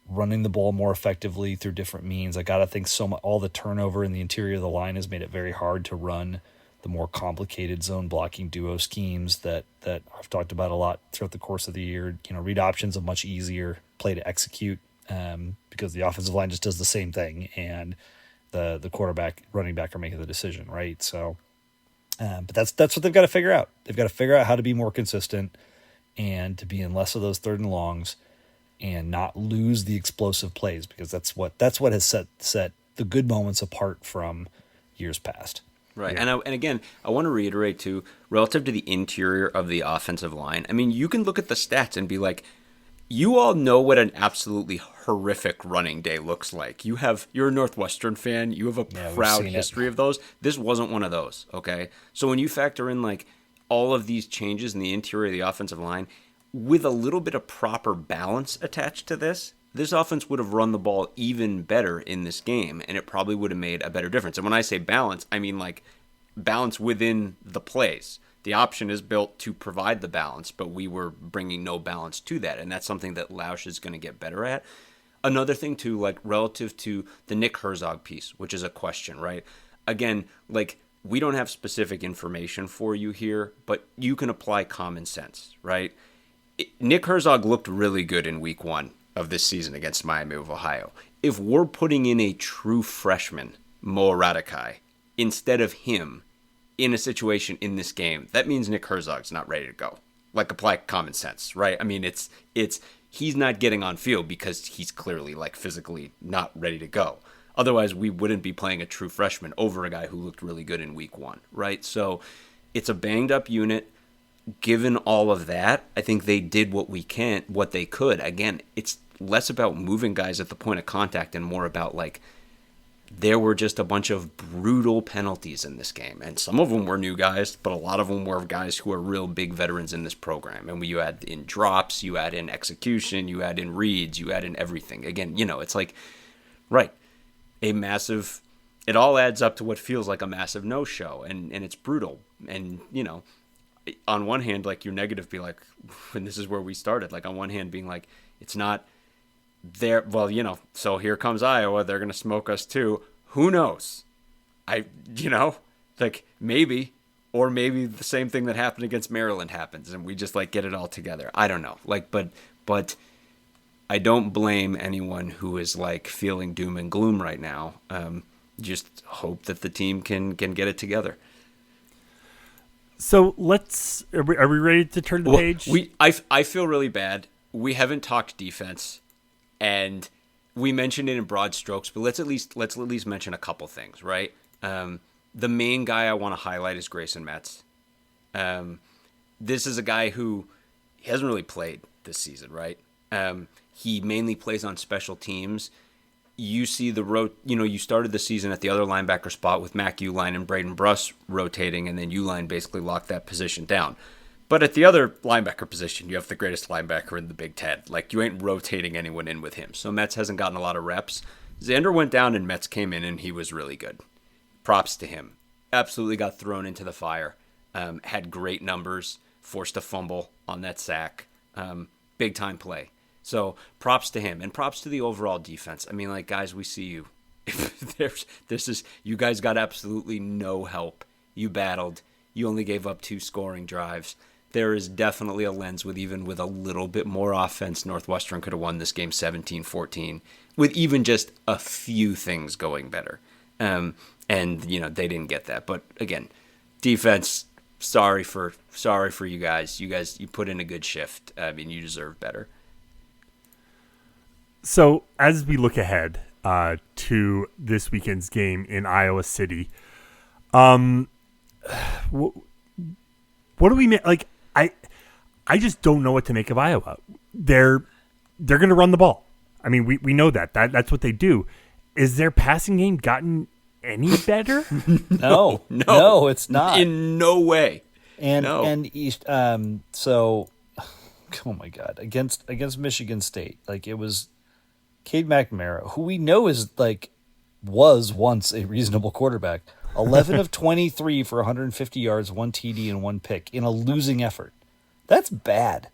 running the ball more effectively through different means. I got to think all the turnover in the interior of the line has made it very hard to run the more complicated zone blocking duo schemes that I've talked about a lot throughout the course of the year. Read option's a much easier play to execute because the offensive line just does the same thing, and the quarterback, running back are making the decision, right? So, but that's what they've got to figure out. They've got to figure out how to be more consistent and to be in less of those 3rd and longs and not lose the explosive plays, because that's what has set the good moments apart from years past. Right. Yeah. And again, I want to reiterate too, relative to the interior of the offensive line. I mean, you can look at the stats and be like, you all know what an absolutely horrific running day looks like. You're a Northwestern fan. You have a proud history of those. This wasn't one of those. Okay. So when you factor in like all of these changes in the interior of the offensive line, with a little bit of proper balance attached to this offense would have run the ball even better in this game, and it probably would have made a better difference. And when I say balance, I mean like balance within the plays. The option is built to provide the balance, but we were bringing no balance to that, and that's something that Lausch is going to get better at. Another thing too, like relative to the Nick Herzog piece, which is a question, right? Again, like we don't have specific information for you here, but you can apply common sense, right? Nick Herzog looked really good in week 1 of this season against Miami of Ohio. If we're putting in a true freshman, Mo Radakai, instead of him in a situation in this game, that means Nick Herzog's not ready to go. Like, apply common sense, right? I mean, it's he's not getting on field because he's clearly like physically not ready to go. Otherwise, we wouldn't be playing a true freshman over a guy who looked really good in week 1, right? So it's a banged up unit. Given all of that, I think they did what they could. Again, it's less about moving guys at the point of contact and more about like there were just a bunch of brutal penalties in this game, and some of them were new guys, but a lot of them were guys who are real big veterans in this program. And you add in drops, you add in execution, you add in reads, you add in everything. Again, it's like, right, it all adds up to what feels like a massive no-show, and it's brutal. And on one hand, like, your negative be like, and this is where we started, like, on one hand being like, it's not there. Well, so here comes Iowa. They're going to smoke us too. Who knows? Like maybe, or maybe the same thing that happened against Maryland happens and we just like get it all together. I don't know. Like, but I don't blame anyone who is like feeling doom and gloom right now. Just hope that the team can get it together. So are we ready to turn the page? I feel really bad. We haven't talked defense, and we mentioned it in broad strokes, but let's at least mention a couple things, right? The main guy I want to highlight is Grayson Metz. This is a guy who hasn't really played this season, right? He mainly plays on special teams. You see you started the season at the other linebacker spot with Mac Uline and Braden Bruss rotating, and then Uline basically locked that position down. But at the other linebacker position, you have the greatest linebacker in the Big Ten. Like, you ain't rotating anyone in with him. So Metz hasn't gotten a lot of reps. Xander went down and Metz came in, and he was really good. Props to him. Absolutely got thrown into the fire. Had great numbers. Forced a fumble on that sack. Big time play. So props to him, and props to the overall defense. I mean, like, guys, we see you. You guys got absolutely no help. You battled. You only gave up 2 scoring drives. There is definitely a lens with a little bit more offense, Northwestern could have won this game 17-14 with even just a few things going better. And they didn't get that. But again, defense, sorry for you guys. You put in a good shift. I mean, you deserve better. So as we look ahead to this weekend's game in Iowa City, What do we make? Like, I just don't know what to make of Iowa. They're going to run the ball. I mean, we know that's what they do. Is their passing game gotten any better? No, it's not. In no way. So, oh my God, against Michigan State, like, it was Cade McNamara, who we know was once a reasonable quarterback. 11 of 23 for 150 yards, 1 TD, and 1 pick in a losing effort. That's bad.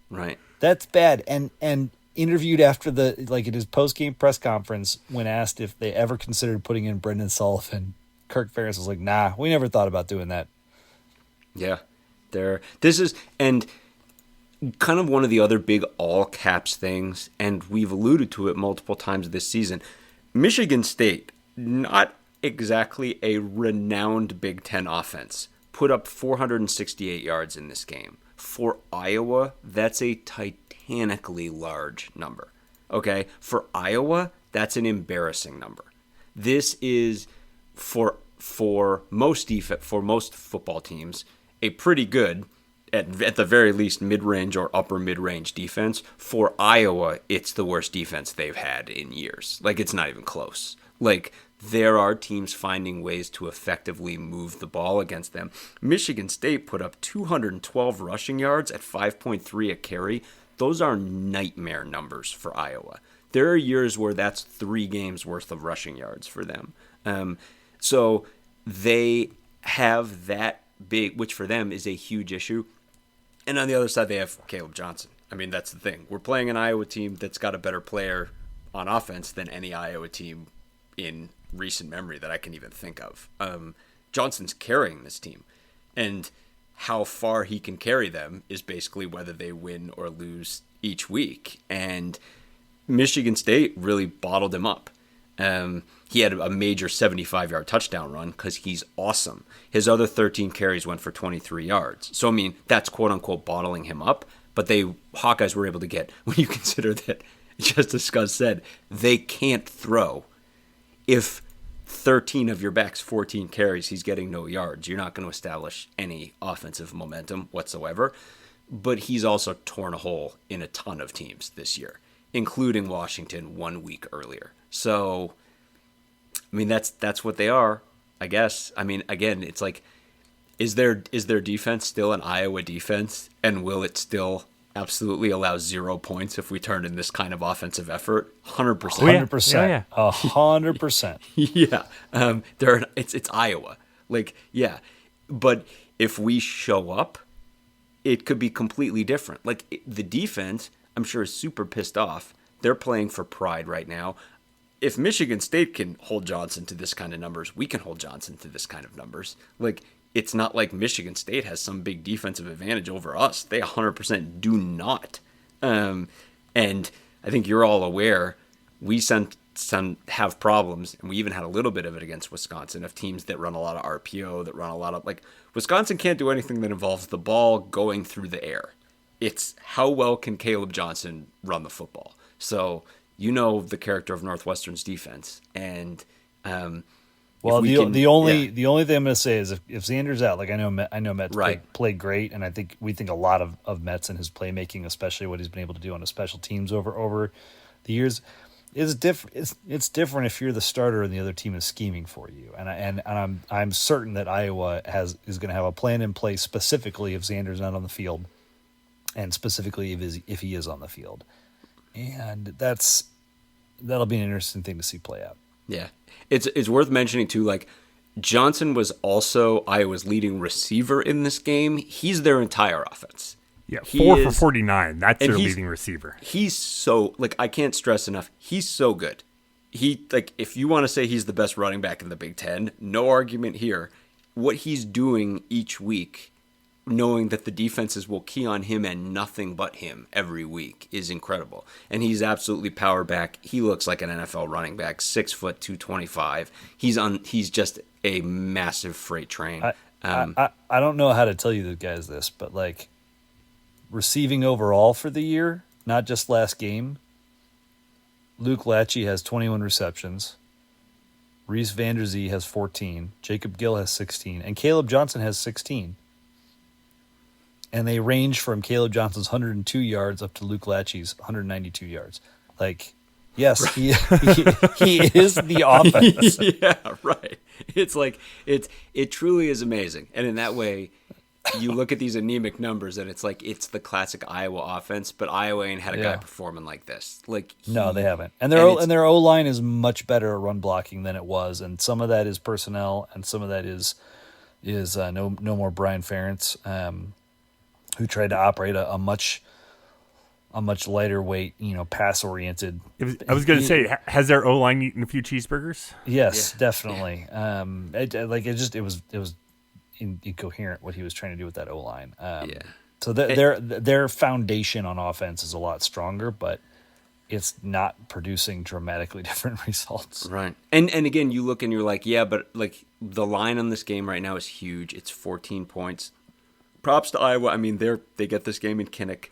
Right. That's bad. And interviewed after at his post-game press conference, when asked if they ever considered putting in Brendan Sullivan, Kirk Ferentz was like, "Nah, we never thought about doing that." Yeah. This is, and kind of one of the other big all caps things, and we've alluded to it multiple times this season. Michigan State, not exactly a renowned Big Ten offense, put up 468 yards in this game. For Iowa, that's a titanically large number. Okay? For Iowa, that's an embarrassing number. This is for most football teams a pretty good, at the very least, mid-range or upper mid-range defense. For Iowa, it's the worst defense they've had in years. Like, it's not even close. Like, there are teams finding ways to effectively move the ball against them. Michigan State put up 212 rushing yards at 5.3 a carry. Those are nightmare numbers for Iowa. There are years where that's 3 games worth of rushing yards for them. So they have that big, which for them is a huge issue. And on the other side, they have Caleb Johnson. I mean, that's the thing. We're playing an Iowa team that's got a better player on offense than any Iowa team in recent memory that I can even think of. Johnson's carrying this team, and how far he can carry them is basically whether they win or lose each week. And Michigan State really bottled him up. He had a major 75-yard touchdown run because he's awesome. His other 13 carries went for 23 yards. So, I mean, that's quote-unquote bottling him up. But Hawkeyes were able to get, when you consider that, just as Scuzz said, they can't throw. If 13 of your back's 14 carries, he's getting no yards. You're not going to establish any offensive momentum whatsoever. But he's also torn a hole in a ton of teams this year, including Washington 1 week earlier. So, I mean, that's what they are, I guess. I mean, again, it's like, is their defense still an Iowa defense? And will it still absolutely allow 0 points if we turn in this kind of offensive effort? 100%. 100%. 100%. Yeah. It's Iowa. Like, yeah. But if we show up, it could be completely different. Like, the defense, I'm sure, is super pissed off. They're playing for pride right now. If Michigan State can hold Johnson to this kind of numbers, we can hold Johnson to this kind of numbers. Like, it's not like Michigan State has some big defensive advantage over us. They 100% do not. And I think you're all aware, we have problems, and we even had a little bit of it against Wisconsin, of teams that run a lot of RPO, that run a lot of, like, Wisconsin can't do anything that involves the ball going through the air. It's how well can Caleb Johnson run the football. So, you know the character of Northwestern's defense, and well, the only thing I'm going to say is if Xander's out, like, I know Met's played great, and we think a lot of Met's and his playmaking, especially what he's been able to do on the special teams over the years, is different. It's different if you're the starter and the other team is scheming for you, and I'm certain that Iowa is going to have a plan in place specifically if Xander's not on the field, and specifically if he is on the field. And that'll be an interesting thing to see play out. Yeah. It's worth mentioning, too, like, Johnson was also Iowa's leading receiver in this game. He's their entire offense. Yeah, 4 for 49. That's their leading receiver. He's so, like, I can't stress enough, he's so good. If you want to say he's the best running back in the Big Ten, no argument here. What he's doing each week, knowing that the defenses will key on him and nothing but him every week, is incredible. And he's absolutely power back. He looks like an NFL running back, 6 foot 225. He's just a massive freight train. I don't know how to tell you guys this, but, like, receiving overall for the year, not just last game, Luke Lachey has 21 receptions. Reese Vanderzee has 14. Jacob Gill has 16. And Caleb Johnson has 16. And they range from Caleb Johnson's 102 yards up to Luke Lachey's 192 yards. Like, yes, he is the offense. Yeah, right. It's like it truly is amazing. And in that way, you look at these anemic numbers and it's like it's the classic Iowa offense, but Iowa ain't had a guy performing like this. No, they haven't. And their O-line is much better at run blocking than it was, and some of that is personnel and some of that is no more Brian Ferentz, who tried to operate a much lighter weight, pass oriented. I was going to say, has their O-line eaten a few cheeseburgers? Yes, definitely. It was incoherent what he was trying to do with that O-line. So their foundation on offense is a lot stronger, but it's not producing dramatically different results. Right. And again, you look and you're like, yeah, but like the line on this game right now is huge. It's 14 points. Props to Iowa. I mean, they get this game in Kinnick,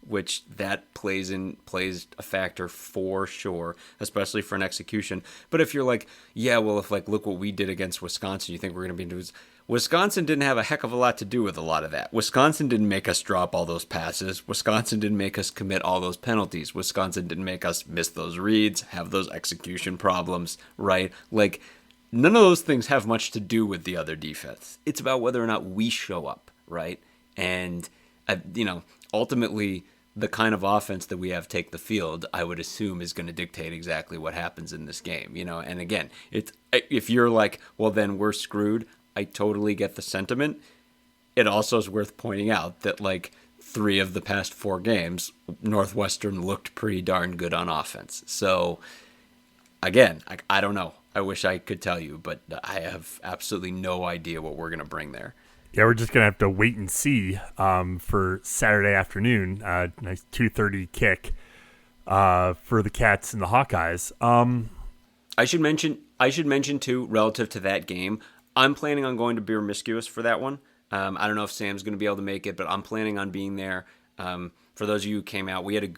which that plays a factor for sure, especially for an execution. But if you're like, yeah, well, if like look what we did against Wisconsin, you think we're going to be doing? Wisconsin didn't have a heck of a lot to do with a lot of that. Wisconsin didn't make us drop all those passes. Wisconsin didn't make us commit all those penalties. Wisconsin didn't make us miss those reads, have those execution problems, right? Like, none of those things have much to do with the other defense. It's about whether or not we show up, right? And, ultimately, the kind of offense that we have take the field, I would assume, is going to dictate exactly what happens in this game, And again, if you're like, well, then we're screwed, I totally get the sentiment. It also is worth pointing out that, like, 3 of the past 4 games, Northwestern looked pretty darn good on offense. So, again, I don't know. I wish I could tell you, but I have absolutely no idea what we're going to bring there. Yeah, we're just going to have to wait and see for Saturday afternoon. Nice 2:30 kick for the Cats and the Hawkeyes. I should mention, too, relative to that game, I'm planning on going to Beer Miscuous for that one. I don't know if Sam's going to be able to make it, but I'm planning on being there. For those of you who came out, we had a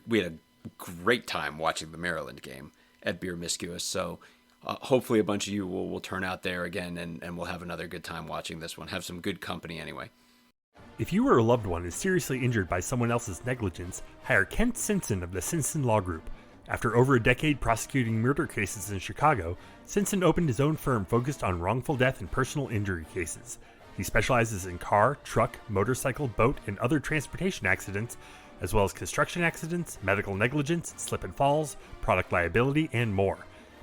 great time watching the Maryland game at Beer Miscuous. So hopefully a bunch of you will turn out there again, and we'll have another good time watching this one. Have some good company anyway. If you or a loved one is seriously injured by someone else's negligence, hire Kent Simpson of the Simpson Law Group. After over a decade prosecuting murder cases in Chicago, Simpson opened his own firm focused on wrongful death and personal injury cases. He specializes in car, truck, motorcycle, boat, and other transportation accidents, as well as construction accidents, medical negligence, slip and falls, product liability, and more.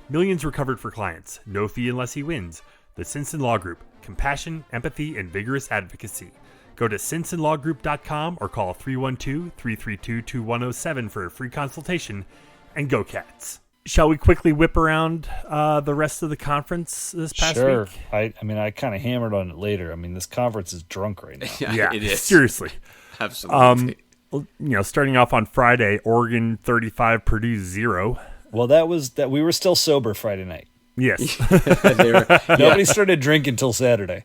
Millions recovered for clients, no fee unless he wins. The Simpson Law Group, compassion, empathy, and vigorous advocacy. Go to simpsonlawgroup.com or call 312-332-2107 for a free consultation. And go Cats. Shall we quickly whip around the rest of the conference this past week? I mean, I kind of hammered on it later. I mean, this conference is drunk right now. Yeah, it is. Seriously. Absolutely. Starting off on Friday, Oregon 35, Purdue 0. Well, that we were still sober Friday night. Yes. Nobody started drinking until Saturday.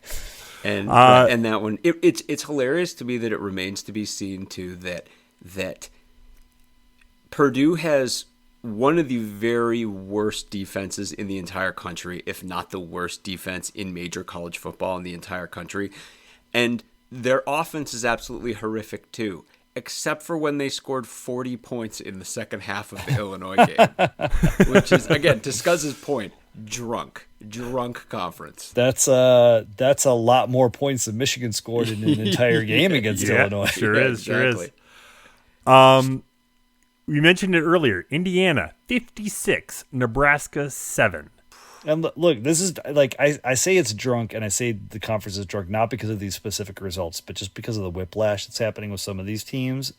And that one, it's hilarious to me that it remains to be seen, too, that Purdue has one of the very worst defenses in the entire country, if not the worst defense in major college football in the entire country. And their offense is absolutely horrific too, except for when they scored 40 points in the second half of the Illinois game, which is, again, to Scuzz's point, drunk conference. That's a lot more points than Michigan scored in an entire game against Illinois. Sure is. Exactly. We mentioned it earlier. Indiana 56, Nebraska 7. And look, this is like I say it's drunk, and I say the conference is drunk not because of these specific results, but just because of the whiplash that's happening with some of these teams.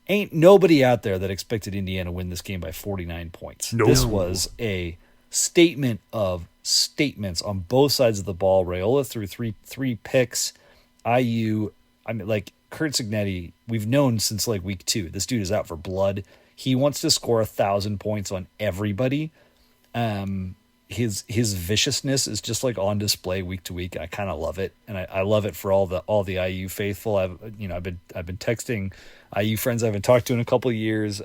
Ain't nobody out there that expected Indiana to win this game by 49 points. No. This was a statement of statements on both sides of the ball. Raiola threw three picks. IU, I mean, like, Kurt Signetti, we've known since like week 2. This dude is out for blood. He wants to score 1,000 points on everybody. His viciousness is just like on display week to week. I kind of love it, and I love it for all the IU faithful. I've been texting IU friends I haven't talked to in a couple of years.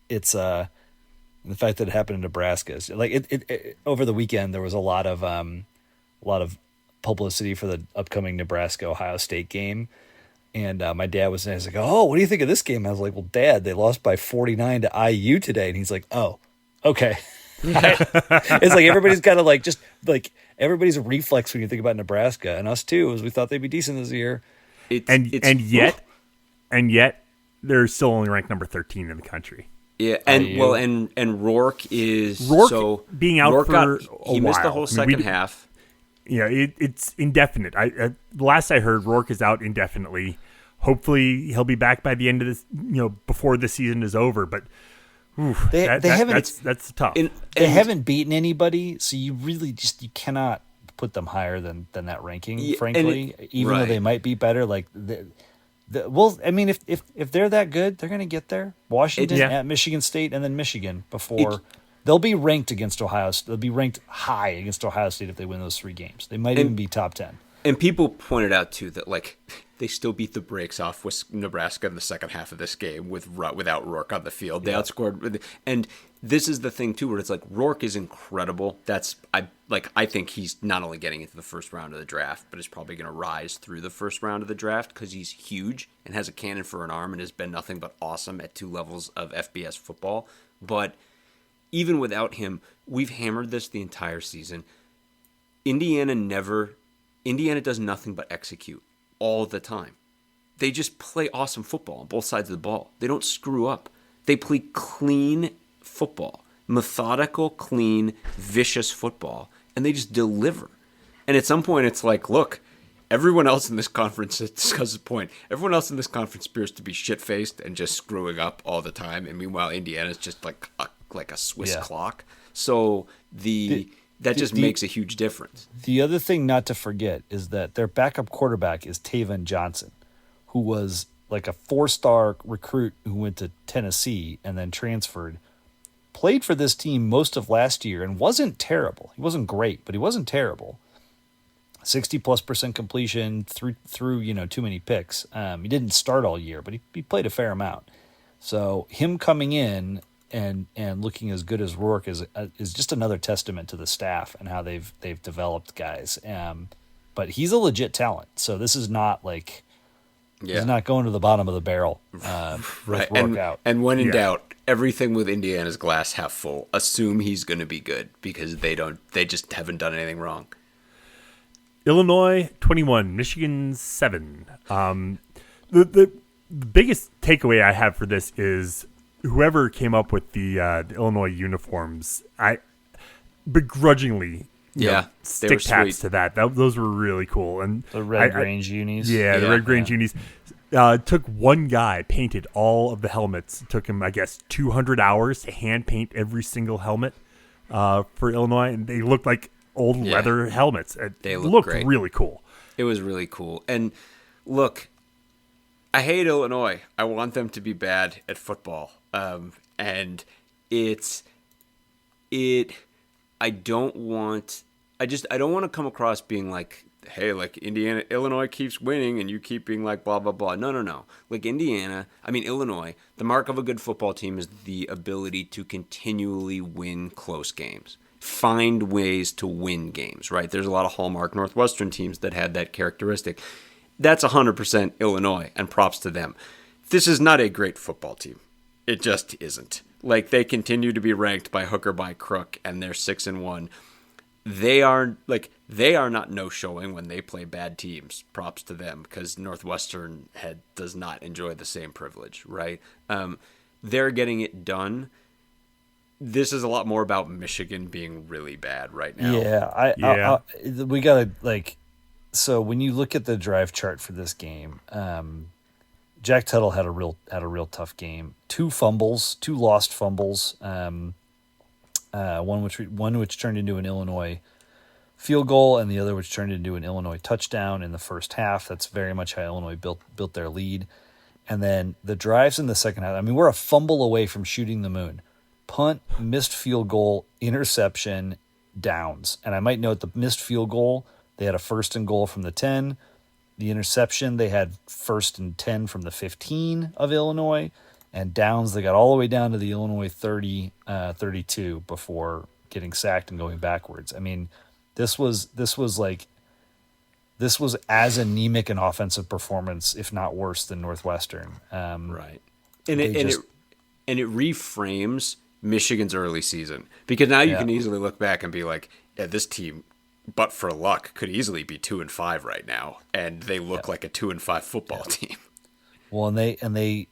It's And the fact that it happened in Nebraska is like it over the weekend there was a lot of publicity for the upcoming Nebraska Ohio State game. And my dad was like, "Oh, what do you think of this game?" I was like, "Well, Dad, they lost by 49 to IU today." And he's like, "Oh, okay." It's like everybody's got to like just like everybody's a reflex when you think about Nebraska, and us too, as we thought they'd be decent this year. And yet they're still only ranked number 13 in the country. Yeah, and Rourke is being out Rourke for he missed the whole second half. Yeah, it's indefinite. The last I heard, Rourke is out indefinitely. Hopefully, he'll be back by the end of this. Before the season is over. But that's tough. They haven't beaten anybody, so you really you cannot put them higher than that ranking. Frankly, even though they might be better, like I mean, if they're that good, they're going to get there. Washington at Michigan State and then Michigan before. They'll be ranked against Ohio. They'll be ranked high against Ohio State if they win those 3 games. They might even be top 10. And people pointed out too that like they still beat the brakes off with Nebraska in the second half of this game without Rourke on the field. They outscored, and this is the thing too, where it's like Rourke is incredible. I think he's not only getting into the first round of the draft, but is probably going to rise through the first round of the draft because he's huge and has a cannon for an arm and has been nothing but awesome at 2 levels of FBS football. But even without him, we've hammered this the entire season. Indiana does nothing but execute all the time. They just play awesome football on both sides of the ball. They don't screw up. They play clean football, methodical, clean, vicious football, and they just deliver. And at some point, it's like, look, everyone else in this conference, to Scott's point, everyone else in this conference appears to be shit-faced and just screwing up all the time. And meanwhile, Indiana's just like a Swiss clock. So that just makes a huge difference. The other thing not to forget is that their backup quarterback is Taven Johnson, who was like a 4-star recruit who went to Tennessee and then transferred, played for this team most of last year and wasn't terrible. He wasn't great, but he wasn't terrible. 60+% completion through too many picks. He didn't start all year, but he played a fair amount. So him coming in and looking as good as Rourke is just another testament to the staff and how they've developed guys. But he's a legit talent. So this is not like he's not going to the bottom of the barrel. Right, Rourke out. And when in doubt, everything with Indiana's glass half full. Assume he's going to be good because they just haven't done anything wrong. Illinois 21, Michigan 7. The biggest takeaway I have for this is whoever came up with the Illinois uniforms, I begrudgingly stick tats to that. Those were really cool. And the red grange unis. Yeah, the red grange unis. Took one guy, painted all of the helmets. It took him, I guess, 200 hours to hand paint every single helmet for Illinois, and they looked like old leather helmets. They looked great. Really cool. It was really cool. And look, I hate Illinois. I want them to be bad at football. And I don't want to come across being like, hey, like Illinois keeps winning and you keep being like blah, blah, blah. No. Like Illinois, the mark of a good football team is the ability to continually win close games. Find ways to win games, right? There's a lot of hallmark Northwestern teams that had that characteristic. That's 100% Illinois, and props to them. This is not a great football team. It just isn't. Like, they continue to be ranked by hook or by crook, and they're 6-1. They are not no-showing when they play bad teams. Props to them, because Northwestern does not enjoy the same privilege, right? They're getting it done. This is a lot more about Michigan being really bad right now. Yeah, we gotta So when you look at the drive chart for this game, Jack Tuttle had a real tough game. 2 lost fumbles. One which turned into an Illinois field goal, and the other which turned into an Illinois touchdown in the first half. That's very much how Illinois built their lead. And then the drives in the second half. I mean, we're a fumble away from shooting the moon. Punt, missed field goal, interception, downs. And I might note the missed field goal, they had a 1st and goal from the 10. The interception, they had 1st and 10 from the 15 of Illinois. and downs. They got all the way down to the Illinois 32 before getting sacked and going backwards. I mean, this was as anemic an offensive performance, if not worse, than Northwestern. Right. And it reframes Michigan's early season, because now you can easily look back and be like, yeah, this team, but for luck, could easily be 2-5 right now, and they look like a 2-5 football team. Well, and they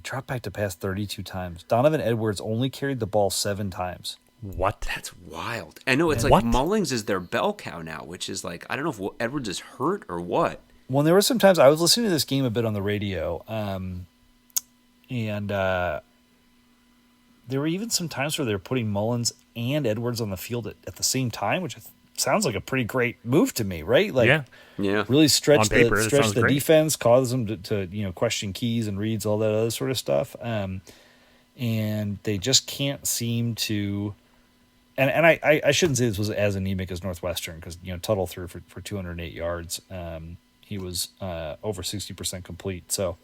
dropped back to pass 32 times. Donovan Edwards only carried the ball 7 times. What? That's wild. I know, it's like Mullings is their bell cow now, which is like, I don't know if Edwards is hurt or what. Well, there were some times I was listening to this game a bit on the radio, and there were even some times where they were putting Mullins and Edwards on the field at the same time, which sounds like a pretty great move to me, right? Like, yeah, really stretch paper, the defense, cause them to question keys and reads, all that other sort of stuff. And they just can't seem to. And I shouldn't say this was as anemic as Northwestern, because Tuttle threw for 208 yards. He was over 60% complete, so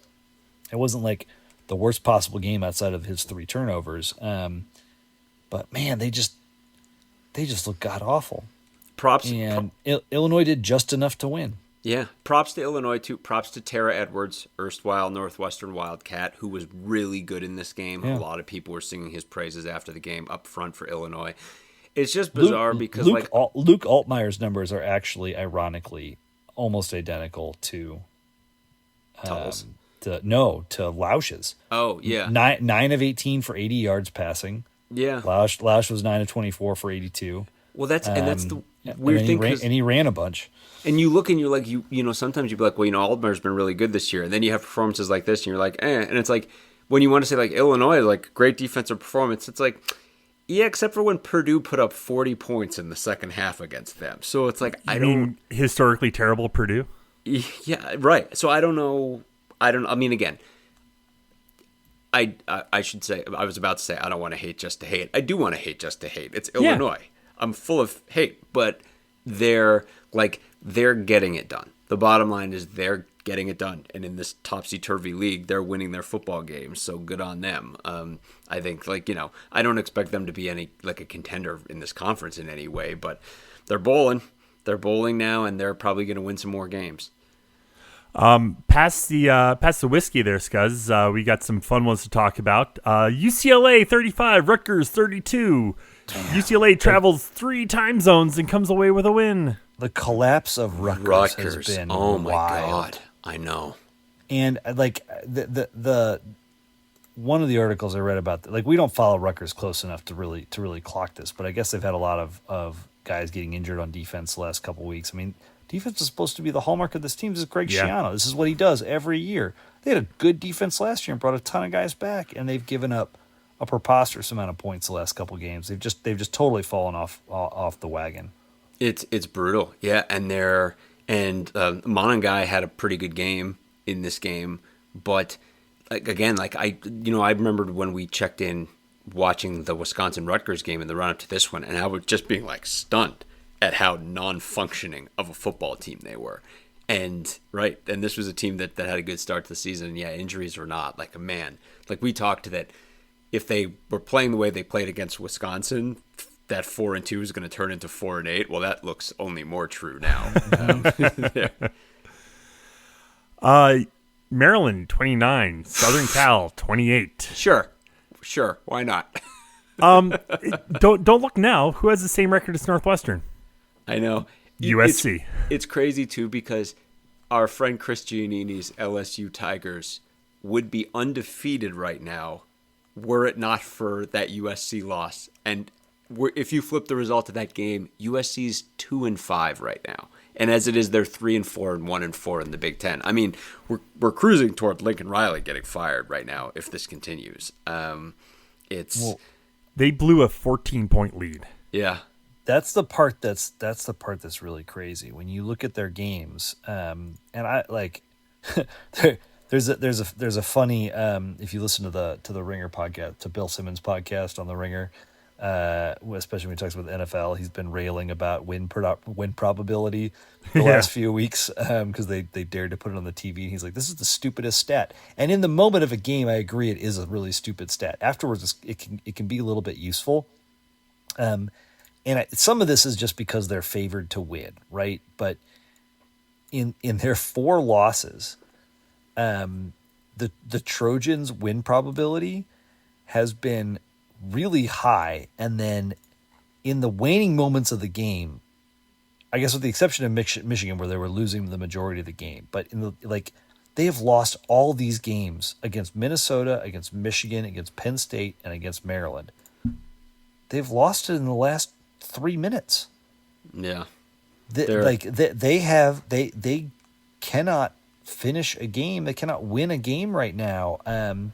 it wasn't like the worst possible game outside of his 3 turnovers. But man, they just look god awful. Illinois did just enough to win. Yeah, props to Illinois too. Props to Tara Edwards, erstwhile Northwestern Wildcat, who was really good in this game. Yeah. A lot of people were singing his praises after the game up front for Illinois. It's just bizarre because Luke Altmaier's numbers are actually, ironically, almost identical to Tuttle's. To Lausch's. Oh yeah, 9 of 18 for 80 yards passing. Yeah, Lausch was 9 of 24 for 82. Well, that's the weird thing, and he ran a bunch. And you look and you're like, sometimes you'd be like, well, Altmaier's been really good this year, and then you have performances like this, and you're like, and it's like when you want to say like Illinois, like great defensive performance, it's like, yeah, except for when Purdue put up 40 points in the second half against them. So it's like, I mean, historically terrible Purdue. Yeah, right. So I don't know. I mean, again, I should say, I was about to say, I don't want to hate just to hate. I do want to hate just to hate. It's Illinois. Yeah. I'm full of hate, but they're getting it done. The bottom line is they're getting it done. And in this topsy-turvy league, they're winning their football games. So good on them. I think, I don't expect them to be a contender in this conference in any way, but they're bowling. They're bowling now, and they're probably going to win some more games. Past the whiskey there, Scuzz. We got some fun ones to talk about. UCLA 35, Rutgers 32. UCLA travels 3 time zones and comes away with a win. The collapse of Rutgers has been wild. God, I know. And the one of the articles I read about, we don't follow Rutgers close enough to really clock this, but I guess they've had a lot of guys getting injured on defense the last couple of weeks. I mean, defense is supposed to be the hallmark of this team. This is Greg Schiano. This is what he does every year. They had a good defense last year and brought a ton of guys back, and they've given up a preposterous amount of points the last couple of games. They've just totally fallen off the wagon. It's brutal, yeah. And Monangai had a pretty good game in this game, but I remembered when we checked in watching the Wisconsin Rutgers game in the run up to this one, and I was just being stunned at how non-functioning of a football team they were. And this was a team that had a good start to the season. And yeah, injuries or not, we talked that if they were playing the way they played against Wisconsin, that 4-2 is going to turn into 4-8. Well, that looks only more true now. Maryland 29, Southern Cal 28. Sure, why not? Don't look now. Who has the same record as Northwestern? I know. USC. It's crazy too, because our friend Chris Giannini's LSU Tigers would be undefeated right now were it not for that USC loss. And if you flip the result of that game, USC's 2-5 right now, and as it is, they're 3-4 and 1-4 in the Big Ten. I mean, we're cruising toward Lincoln Riley getting fired right now if this continues. They blew a 14-point lead. Yeah, that's the part that's really crazy when you look at their games. And I there's a funny if you listen to the Ringer podcast, to Bill Simmons' podcast on the Ringer. especially when he talks about the NFL. He's been railing about win probability the last few weeks because they dared to put it on the TV. And he's like, this is the stupidest stat. And in the moment of a game, I agree it is a really stupid stat. Afterwards, it can be a little bit useful. Some of this is just because they're favored to win, right? But in their 4 losses, the Trojans' win probability has been really high, and then in the waning moments of the game, I guess with the exception of Michigan, where they were losing the majority of the game, but they have lost all these games against Minnesota, against Michigan, against Penn State, and against Maryland. They've lost it in the last 3 minutes. Yeah, they cannot finish a game. They cannot win a game right now.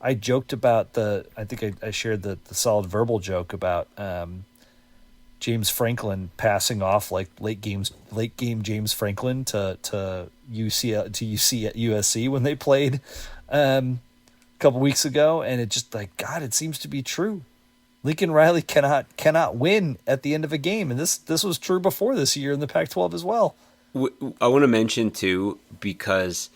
I joked about I think I shared the solid verbal joke about James Franklin passing off like late game James Franklin to USC when they played a couple weeks ago, and it just God, it seems to be true. Lincoln Riley cannot win at the end of a game, and this was true before this year in the Pac-12 as well. I want to mention too, because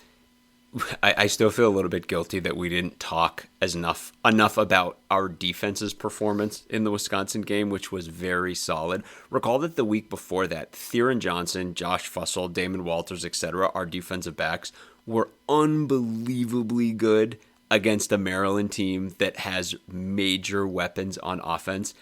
I still feel a little bit guilty that we didn't talk enough about our defense's performance in the Wisconsin game, which was very solid. Recall that the week before that, Theron Johnson, Josh Fussell, Damon Walters, etc., our defensive backs were unbelievably good against a Maryland team that has major weapons on offense.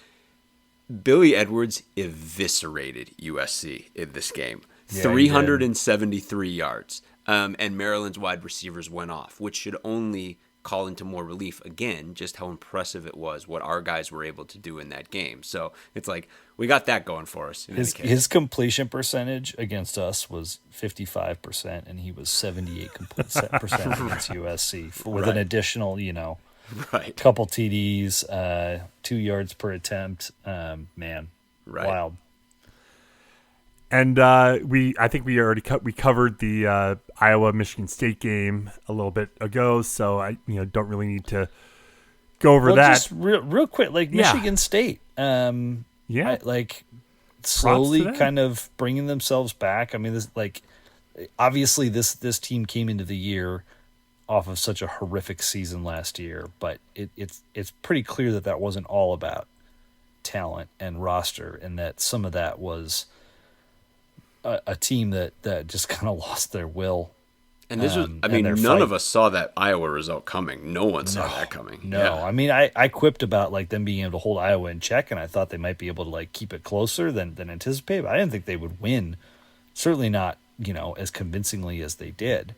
Billy Edwards eviscerated USC in this game. Yeah, 373 yards. And Maryland's wide receivers went off, which should only call into more relief again just how impressive it was what our guys were able to do in that game. So it's like we got that going for us. His completion percentage against us was 55%, and he was 78% against USC with an additional, couple TDs, 2 yards per attempt. Man, wild. And I think we already covered the Iowa Michigan State game a little bit ago, so I don't really need to go over that. Just real quick, Michigan State, slowly kind of bringing themselves back. I mean, this obviously this team came into the year off of such a horrific season last year, but it's pretty clear that wasn't all about talent and roster, and that some of that was a team that just kind of lost their will. And this was, none of us saw that Iowa result coming. No one saw that coming. No, yeah. I mean, I quipped about them being able to hold Iowa in check, and I thought they might be able to keep it closer than anticipated. But I didn't think they would win. Certainly not, as convincingly as they did.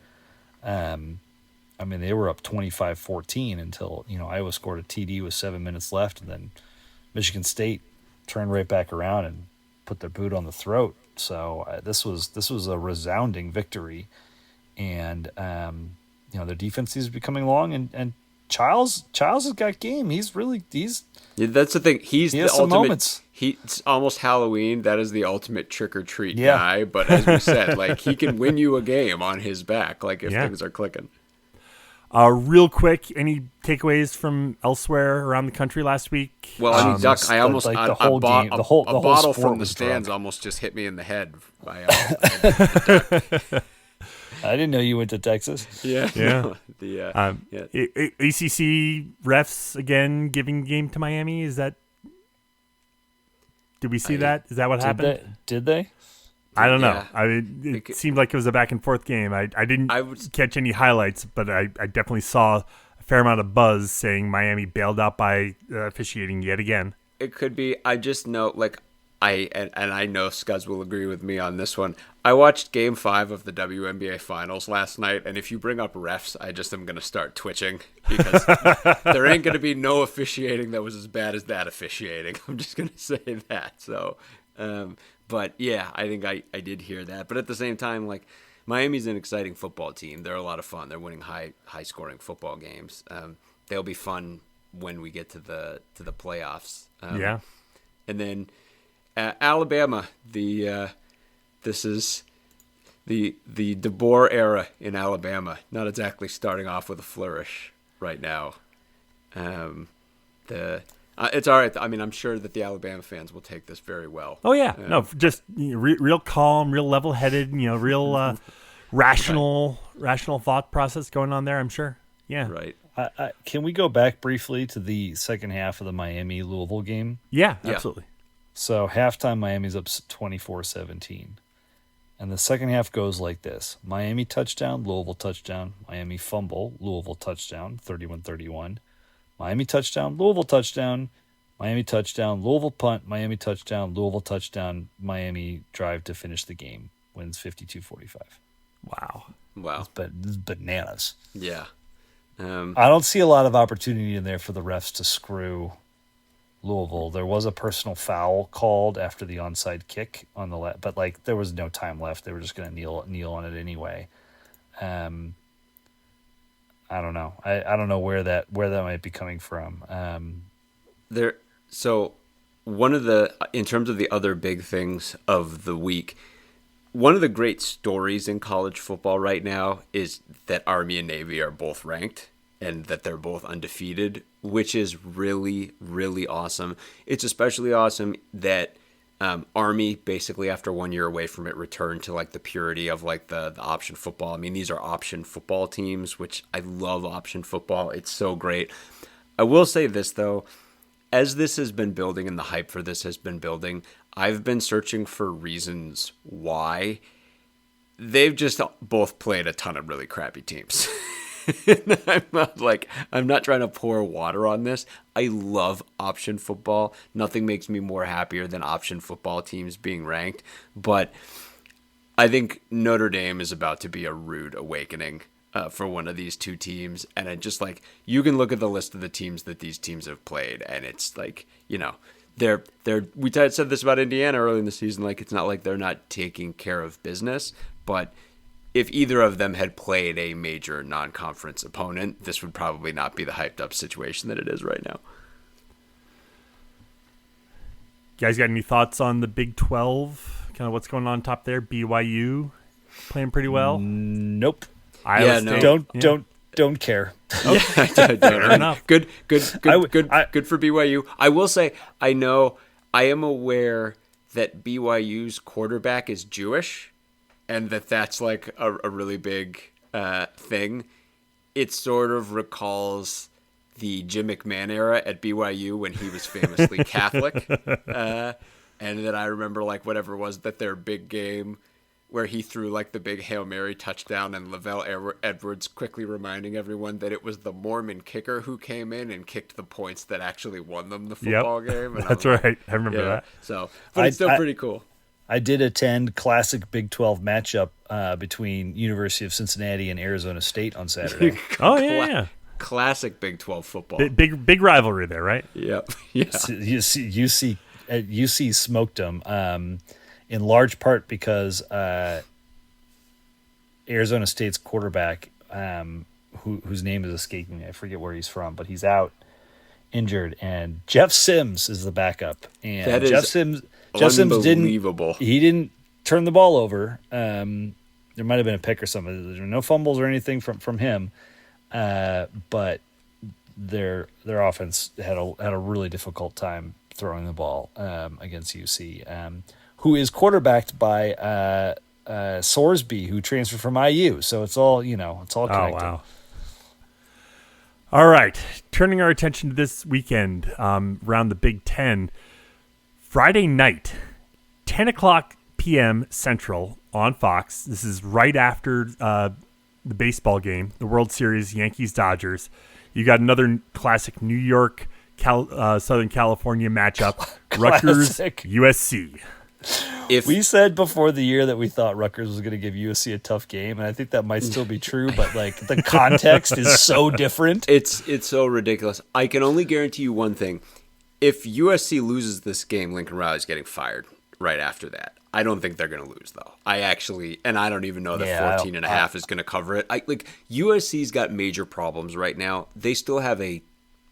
They were up 25-14 until Iowa scored a TD with 7 minutes left, and then Michigan State turned right back around and put their boot on the throat. So this was a resounding victory, and their defense is becoming long. And Childs has got game. That's the thing. He's the ultimate. Moments. It's almost Halloween. That is the ultimate trick or treat guy. But as we said, he can win you a game on his back. If things are clicking. Real quick, any takeaways from elsewhere around the country last week? Well, Duck, I almost a bottle from the stands almost just hit me in the head. I didn't know you went to Texas. Yeah. ACC refs again giving game to Miami. Is that? Did we see that? Is that what happened? Did they? I don't know. It seemed like it was a back and forth game. I didn't catch any highlights, but I definitely saw a fair amount of buzz saying Miami bailed out by officiating yet again. It could be. I just know, I know Scuzz will agree with me on this one. I watched Game 5 of the WNBA Finals last night, and if you bring up refs, I just am going to start twitching because there ain't going to be no officiating that was as bad as that officiating. I'm just going to say that. So, but yeah, I think I did hear that. But at the same time, Miami's an exciting football team. They're a lot of fun. They're winning high scoring football games. They'll be fun when we get to the playoffs. And then Alabama, this is the DeBoer era in Alabama. Not exactly starting off with a flourish right now. I It's all right. I mean, I'm sure that the Alabama fans will take this very well. Oh yeah, no, just real calm, real level-headed, real rational thought process going on there. I'm sure. Yeah. Right. Can we go back briefly to the second half of the Miami-Louisville game? Yeah, absolutely. So halftime, Miami's up 24-17. And the second half goes like this. Miami touchdown, Louisville touchdown. Miami fumble, Louisville touchdown, 31-31. Miami touchdown, Louisville touchdown. Miami touchdown, Louisville punt. Miami touchdown, Louisville touchdown. Miami drive to finish the game. Wins 52-45. Wow. This is bananas. Yeah. I don't see a lot of opportunity in there for the refs to screw Louisville. There was a personal foul called after the onside kick on the left, but there was no time left. They were just going to kneel on it anyway. I don't know. I don't know where that might be coming from. So one of in terms of the other big things of the week, one of the great stories in college football right now is that Army and Navy are both ranked and that they're both undefeated, which is really, really awesome. It's especially awesome that Army, basically after 1 year away from it, returned to the purity of the option football. I mean, these are option football teams, which I love option football. It's so great. I will say this, though. As this has been building and the hype for this has been building, I've been searching for reasons why. They've just both played a ton of really crappy teams. I'm not trying to pour water on this. I love option football. Nothing makes me more happier than option football teams being ranked. But I think Notre Dame is about to be a rude awakening for one of these two teams. And it just you can look at the list of the teams that these teams have played, and it's we said this about Indiana early in the season. It's not like they're not taking care of business, but if either of them had played a major non-conference opponent, this would probably not be the hyped up situation that it is right now. You guys got any thoughts on the Big 12? Kind of what's going on top there? BYU playing pretty well? Nope. Don't care. Fair enough. Good for BYU. I will say, I am aware that BYU's quarterback is Jewish, and that's a really big thing. It sort of recalls the Jim McMahon era at BYU when he was famously Catholic. And then I remember whatever it was that their big game where he threw the big Hail Mary touchdown, and Lavelle Edwards quickly reminding everyone that it was the Mormon kicker who came in and kicked the points that actually won them the football game. And that's right. I remember that. So, but it's still pretty cool. I did attend classic Big 12 matchup between University of Cincinnati and Arizona State on Saturday. Oh, yeah. Classic Big 12 football. Big rivalry there, right? Yep. Yeah. UC smoked them. In large part because Arizona State's quarterback, whose name is escaping me, I forget where he's from, but he's out injured, and Jeff Sims is the backup. And that is Jeff Sims unbelievable. He didn't turn the ball over. There might have been a pick or something. There were no fumbles or anything from him, but their offense had a really difficult time throwing the ball against UC. Who is quarterbacked by Sorsby, who transferred from IU. So it's all connected. Oh, wow. All right. Turning our attention to this weekend around the Big Ten. Friday night, 10 o'clock p.m. Central on Fox. This is right after the baseball game, the World Series, Yankees-Dodgers. You got another classic New York, Southern California matchup, Rutgers, USC. We said before the year that we thought Rutgers was going to give USC a tough game, and I think that might still be true, but the context is so different. It's so ridiculous. I can only guarantee you one thing. If USC loses this game, Lincoln Riley's getting fired right after that. I don't think they're going to lose, though. I don't even know that 14 and a half is going to cover it. USC's got major problems right now. They still have a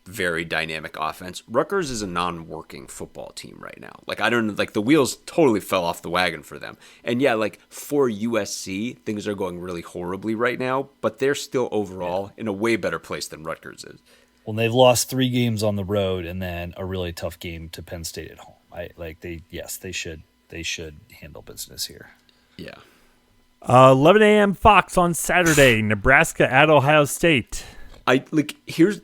very dynamic offense. Rutgers is a non-working football team right now. The wheels totally fell off the wagon for them. And for USC, things are going really horribly right now, but they're still overall in a way better place than Rutgers is. Well, they've lost 3 games on the road and then a really tough game to Penn State at home. They should handle business here. Yeah. 11 a.m. Fox on Saturday, Nebraska at Ohio State. Here's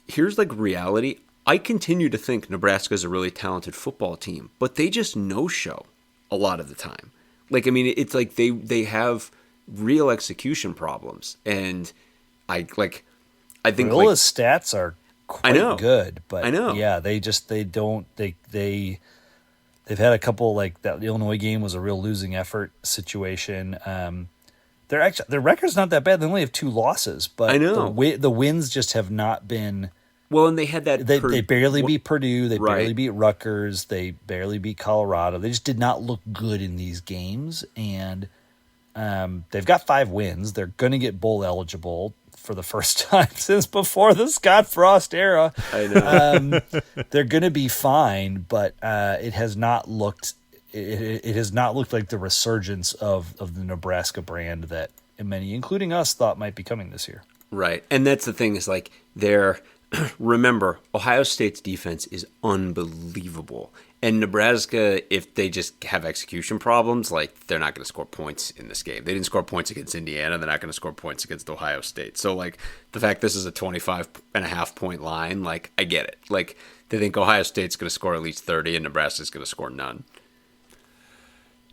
reality. I continue to think Nebraska is a really talented football team, but they just no-show a lot of the time. It's like they have real execution problems, and I think Viola's stats are quite good, but I know. Yeah, they've had a couple, like that Illinois game was a real losing effort situation. Their record's not that bad. They only have 2 losses, but I know the wins just have not been. Well, and they had that. They barely beat Purdue. They right. barely beat Rutgers. They barely beat Colorado. They just did not look good in these games, and they've got 5 wins. They're going to get bowl eligible for the first time since before the Scott Frost era. I know. They're going to be fine, but it has not looked. It has not looked like the resurgence of the Nebraska brand that many, including us, thought might be coming this year. Right, and that's the thing is remember, Ohio State's defense is unbelievable. And Nebraska, if they just have execution problems, they're not going to score points in this game. They didn't score points against Indiana. They're not going to score points against Ohio State. So, the fact this is a 25.5-point line, I get it. They think Ohio State's going to score at least 30 and Nebraska's going to score none.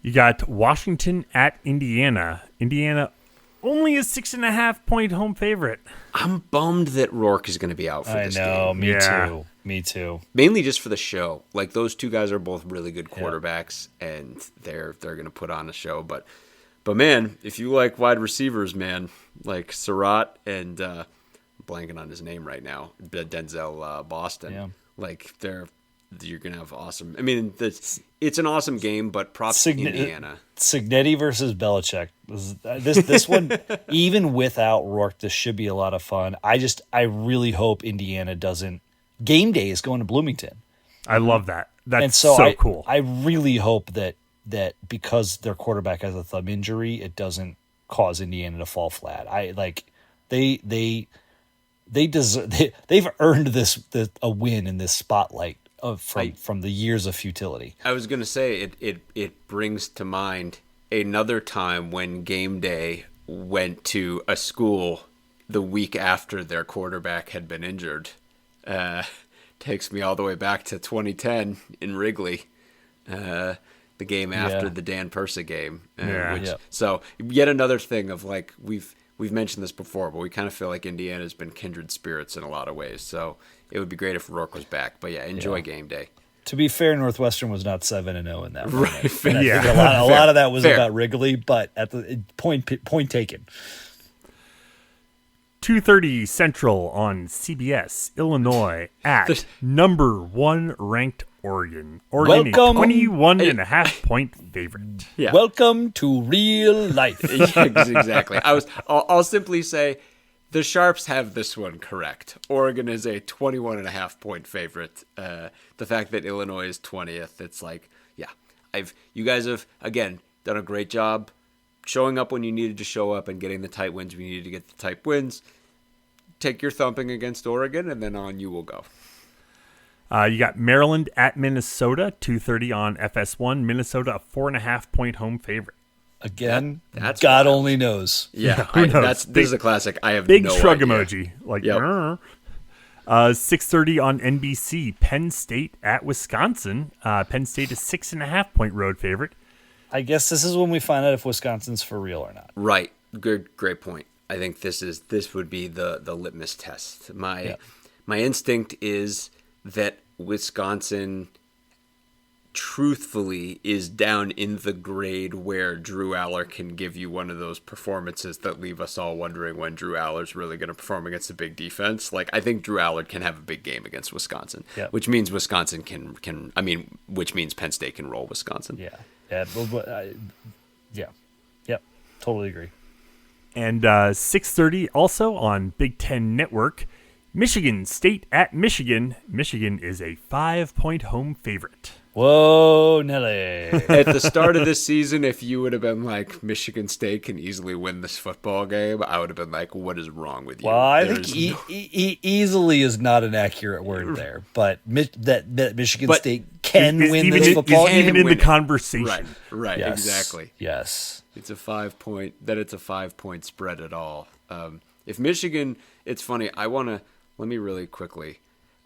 You got Washington at Indiana. Indiana only a 6.5-point home favorite. I'm bummed that Rourke is going to be out for this game. Me too. Mainly just for the show. Those 2 guys are both really good quarterbacks, and they're going to put on a show. But man, if you like wide receivers, man, like Surratt and I'm blanking on his name right now, Denzel Boston. Yeah. You're going to have awesome. It's an awesome game, but props to Indiana. Signetti versus Belichick. This one, even without Rourke, this should be a lot of fun. I really hope Indiana doesn't. Game day is going to Bloomington. I love that. That's so cool. I really hope that because their quarterback has a thumb injury, it doesn't cause Indiana to fall flat. They've earned a win in this spotlight from the years of futility. I was going to say it brings to mind another time when game day went to a school the week after their quarterback had been injured. Takes me all the way back to 2010 in Wrigley, the game after the Dan Persa game. So yet another thing of we've mentioned this before, but we kind of feel like Indiana's been kindred spirits in a lot of ways. So it would be great if Rourke was back. But enjoy game day. To be fair, Northwestern was not 7-0 in that moment. Right. A lot of that was about Wrigley, but at the point taken. 2:30 Central on CBS. Illinois at number 1 ranked Oregon. Oregon, Welcome. a 21.5-point favorite. Yeah. Welcome to real life. Exactly. I'll simply say the Sharps have this one correct. Oregon is a 21.5-point favorite. The fact that Illinois is 20th, it's you guys have again done a great job showing up when you needed to show up and getting the tight wins when you needed to get the tight wins. Take your thumping against Oregon, and then on you will go. You got Maryland at Minnesota, 2:30 on FS1. Minnesota, a 4.5-point home favorite. Again, that's God wild. Only knows. Yeah, who knows? This is a classic. I have big no shrug idea. emoji. 6:30 on NBC. Penn State at Wisconsin. Penn State is 6.5-point road favorite. I guess this is when we find out if Wisconsin's for real or not. Right. Great point. I think this would be the litmus test. My instinct is that Wisconsin truthfully is down in the grade where Drew Aller can give you one of those performances that leave us all wondering when Drew Aller's really going to perform against a big defense. I think Drew Aller can have a big game against Wisconsin, which means Wisconsin which means Penn State can roll Wisconsin. Totally agree. And 6:30 also on Big Ten Network. Michigan State at Michigan. Michigan is a 5-point home favorite. Whoa, Nelly. At the start of this season, if you would have been like, Michigan State can easily win this football game, I would have been like, what is wrong with you? Well, I think easily is not an accurate word there, but that Michigan State can win this football game. Even in the conversation. Right, Yes. exactly. Yes. It's a 5-point spread at all. If Michigan, it's funny, let me really quickly,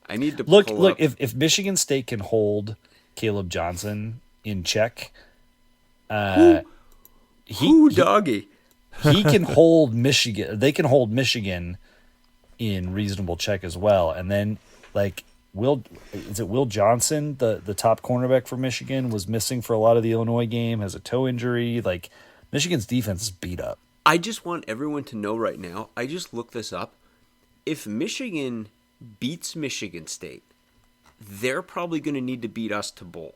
I need to Look, pull up. if Michigan State can hold Caleb Johnson in check, Doggy? he can hold Michigan. They can hold Michigan in reasonable check as well. And then, like, Will Johnson, the top cornerback for Michigan, was missing for a lot of the Illinois game, has a toe injury. Like, Michigan's defense is beat up. I just want everyone to know right now, I just looked this up. If Michigan beats Michigan State, they're probably going to need to beat us to bowl.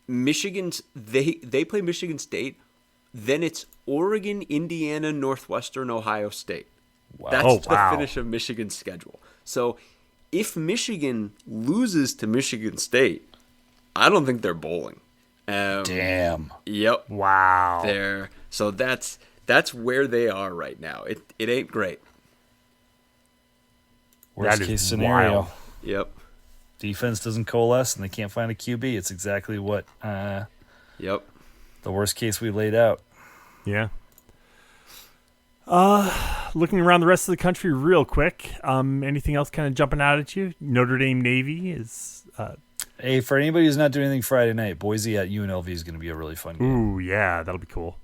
They play Michigan State, then it's Oregon, Indiana, Northwestern, Ohio State. Wow. That's the finish of Michigan's schedule. So if Michigan loses to Michigan State, I don't think they're bowling. Damn. Yep. Wow. So that's where they are right now. It ain't great. Worst case scenario. Wild. Yep. Defense doesn't coalesce and they can't find a QB. It's exactly what Yep. the worst case we laid out. Yeah. Looking around the rest of the country real quick. Anything else kind of jumping out at you? Notre Dame Navy is. Hey, for anybody who's not doing anything Friday night, Boise at UNLV is going to be a really fun game. Ooh, yeah, that'll be cool.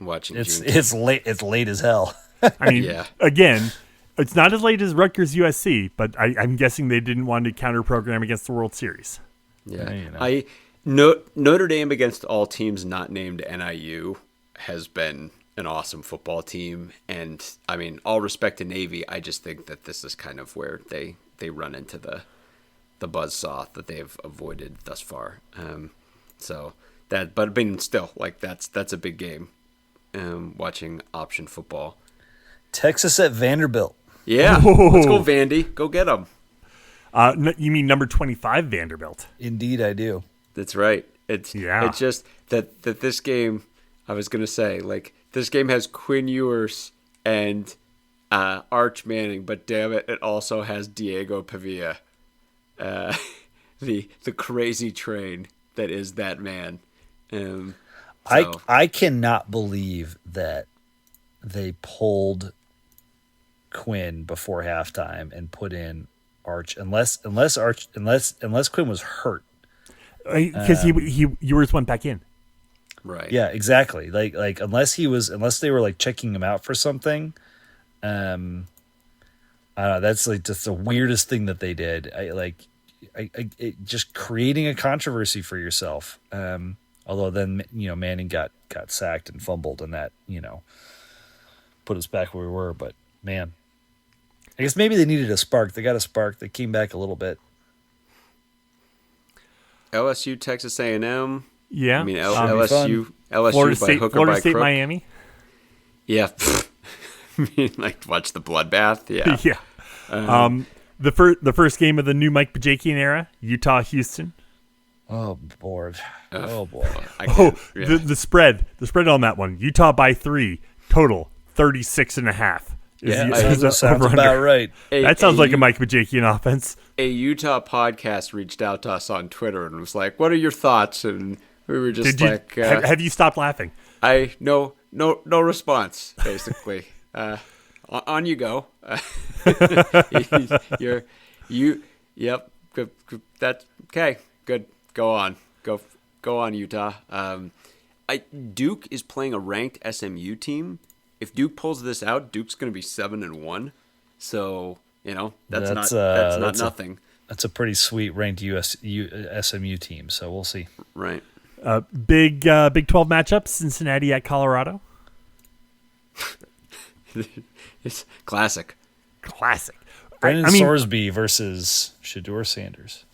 Watching It's late. It's late as hell. I mean, Yeah. again, it's not as late as Rutgers USC, but I'm guessing they didn't want to counter program against the World Series. Yeah. You know. Notre Dame against all teams not named NIU has been an awesome football team, and I mean, all respect to Navy, I just think that this is kind of where they run into the buzzsaw that they've avoided thus far. But I mean, still, like that's a big game. Watching option football. Texas at Vanderbilt. Yeah, let's go Vandy. Go get them. You mean number 25 Vanderbilt? Indeed, I do. That's right. It's just that this game, I was gonna say, like, this game has Quinn Ewers and Arch Manning, but damn it, it also has Diego Pavia, the crazy train that is that man. I cannot believe that they pulled Quinn before halftime and put in Arch, unless Quinn was hurt. Because Ewers went back in. Right. Yeah, exactly. Like unless they were like checking him out for something. I don't know. That's like just the weirdest thing that they did. Just creating a controversy for yourself. Although then Manning got sacked and fumbled, and that put us back where we were. But man, I guess maybe they needed a spark. They got a spark. They came back a little bit. LSU, Texas A&M. Yeah. I mean, LSU Florida by State, hook or Florida by State, crook. Miami. Yeah. I mean, like, watch the bloodbath. Yeah. Yeah. The first game of the new Mike Bajakian era, Utah, Houston. Oh, Lord. Oh, boy. The spread on that one. Utah by 3, total 36.5. Sounds about right. That sounds like a Mike Bajakian offense. A Utah podcast reached out to us on Twitter and was like, "What are your thoughts?" And we were just have you stopped laughing? No response. Basically, on you go. Yep. Good, that's okay. Good. Go on. Go on, Utah. Duke is playing a ranked SMU team. If Duke pulls this out, Duke's going to be 7-1. So that's not nothing. That's a pretty sweet ranked SMU team. So we'll see. Right. Big 12 matchup: Cincinnati at Colorado. It's classic. Brandon Sorsby versus Shedeur Sanders.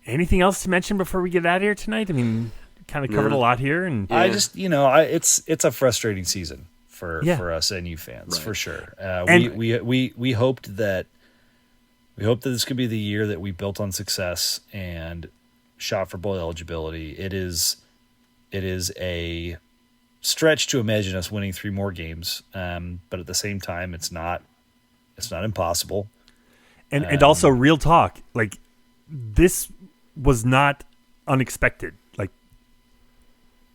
Anything else to mention before we get out of here tonight? I mean, kind of covered a lot here, and I just it's a frustrating season for us NU fans, right, for sure. We hoped that We hope that this could be the year that we built on success and shot for bowl eligibility. It is a stretch to imagine us winning 3 more games, but at the same time, it's not impossible. And also, real talk, like, this was not unexpected. Like,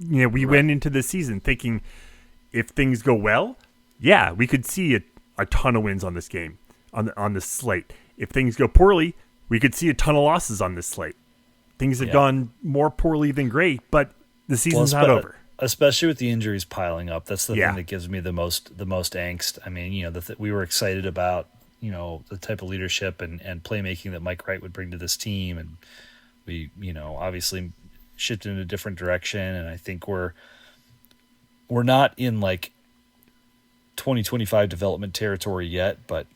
we went into the season thinking if things go well, yeah, we could see a ton of wins on this game, on this slate. If things go poorly, we could see a ton of losses on this slate. Things have gone more poorly than great, but the season's not over. Especially with the injuries piling up. That's the thing that gives me the most angst. I mean, we were excited about, the type of leadership and playmaking that Mike Wright would bring to this team. And we, obviously shifted in a different direction. And I think we're not in like 2025 development territory yet, but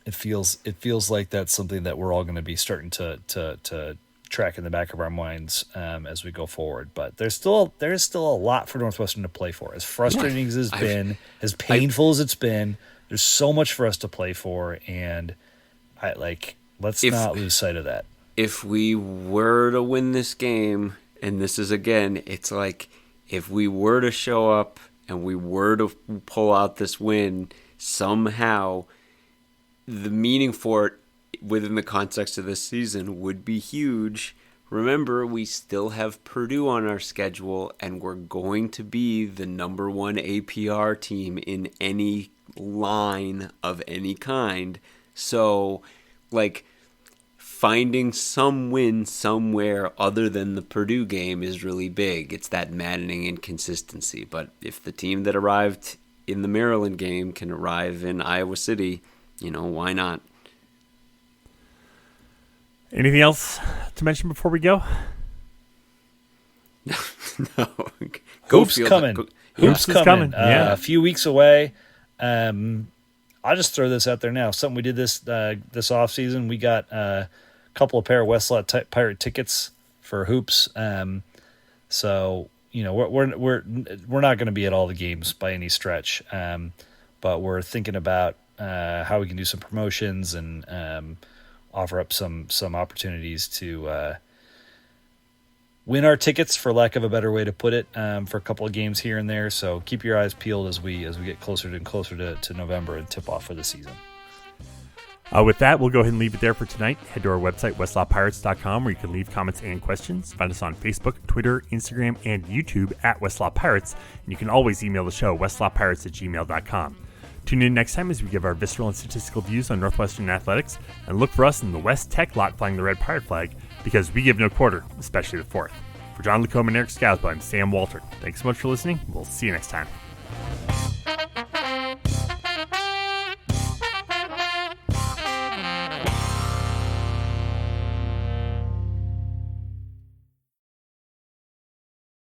it feels like that's something that we're all going to be starting to track in the back of our minds as we go forward. But there's still a lot for Northwestern to play for. As frustrating as it's been, as painful as it's been, there's so much for us to play for, and let's not lose sight of that. If we were to win this game, and this is again, it's like if we were to show up and we were to pull out this win somehow, the meaning for it within the context of this season would be huge. Remember, we still have Purdue on our schedule, and we're going to be the number 1 APR team in any line of any kind. So, finding some win somewhere other than the Purdue game is really big. It's that maddening inconsistency. But if the team that arrived in the Maryland game can arrive in Iowa City, why not? Anything else to mention before we go? No. Hoops coming. Hoops coming. Yeah. A few weeks away. I'll just throw this out there now. Something we did this off season. We got a couple of pair of Westlaw Pirate tickets for hoops. So we're not going to be at all the games by any stretch. But we're thinking about how we can do some promotions and offer up some opportunities to win our tickets, for lack of a better way to put it, for a couple of games here and there. So keep your eyes peeled as we get closer and closer to November and tip off for the season. With that, we'll go ahead and leave it there for tonight. Head to our website, westlawpirates.com, where you can leave comments and questions. Find us on Facebook, Twitter, Instagram, and YouTube at Westlaw Pirates. And you can always email the show, westlawpirates@gmail.com. Tune in next time as we give our visceral and statistical views on Northwestern athletics, and look for us in the West Tech lot flying the red pirate flag, because we give no quarter, especially the fourth. For John Lacombe and Eric Scalzo, I'm Sam Walter. Thanks so much for listening. We'll see you next time.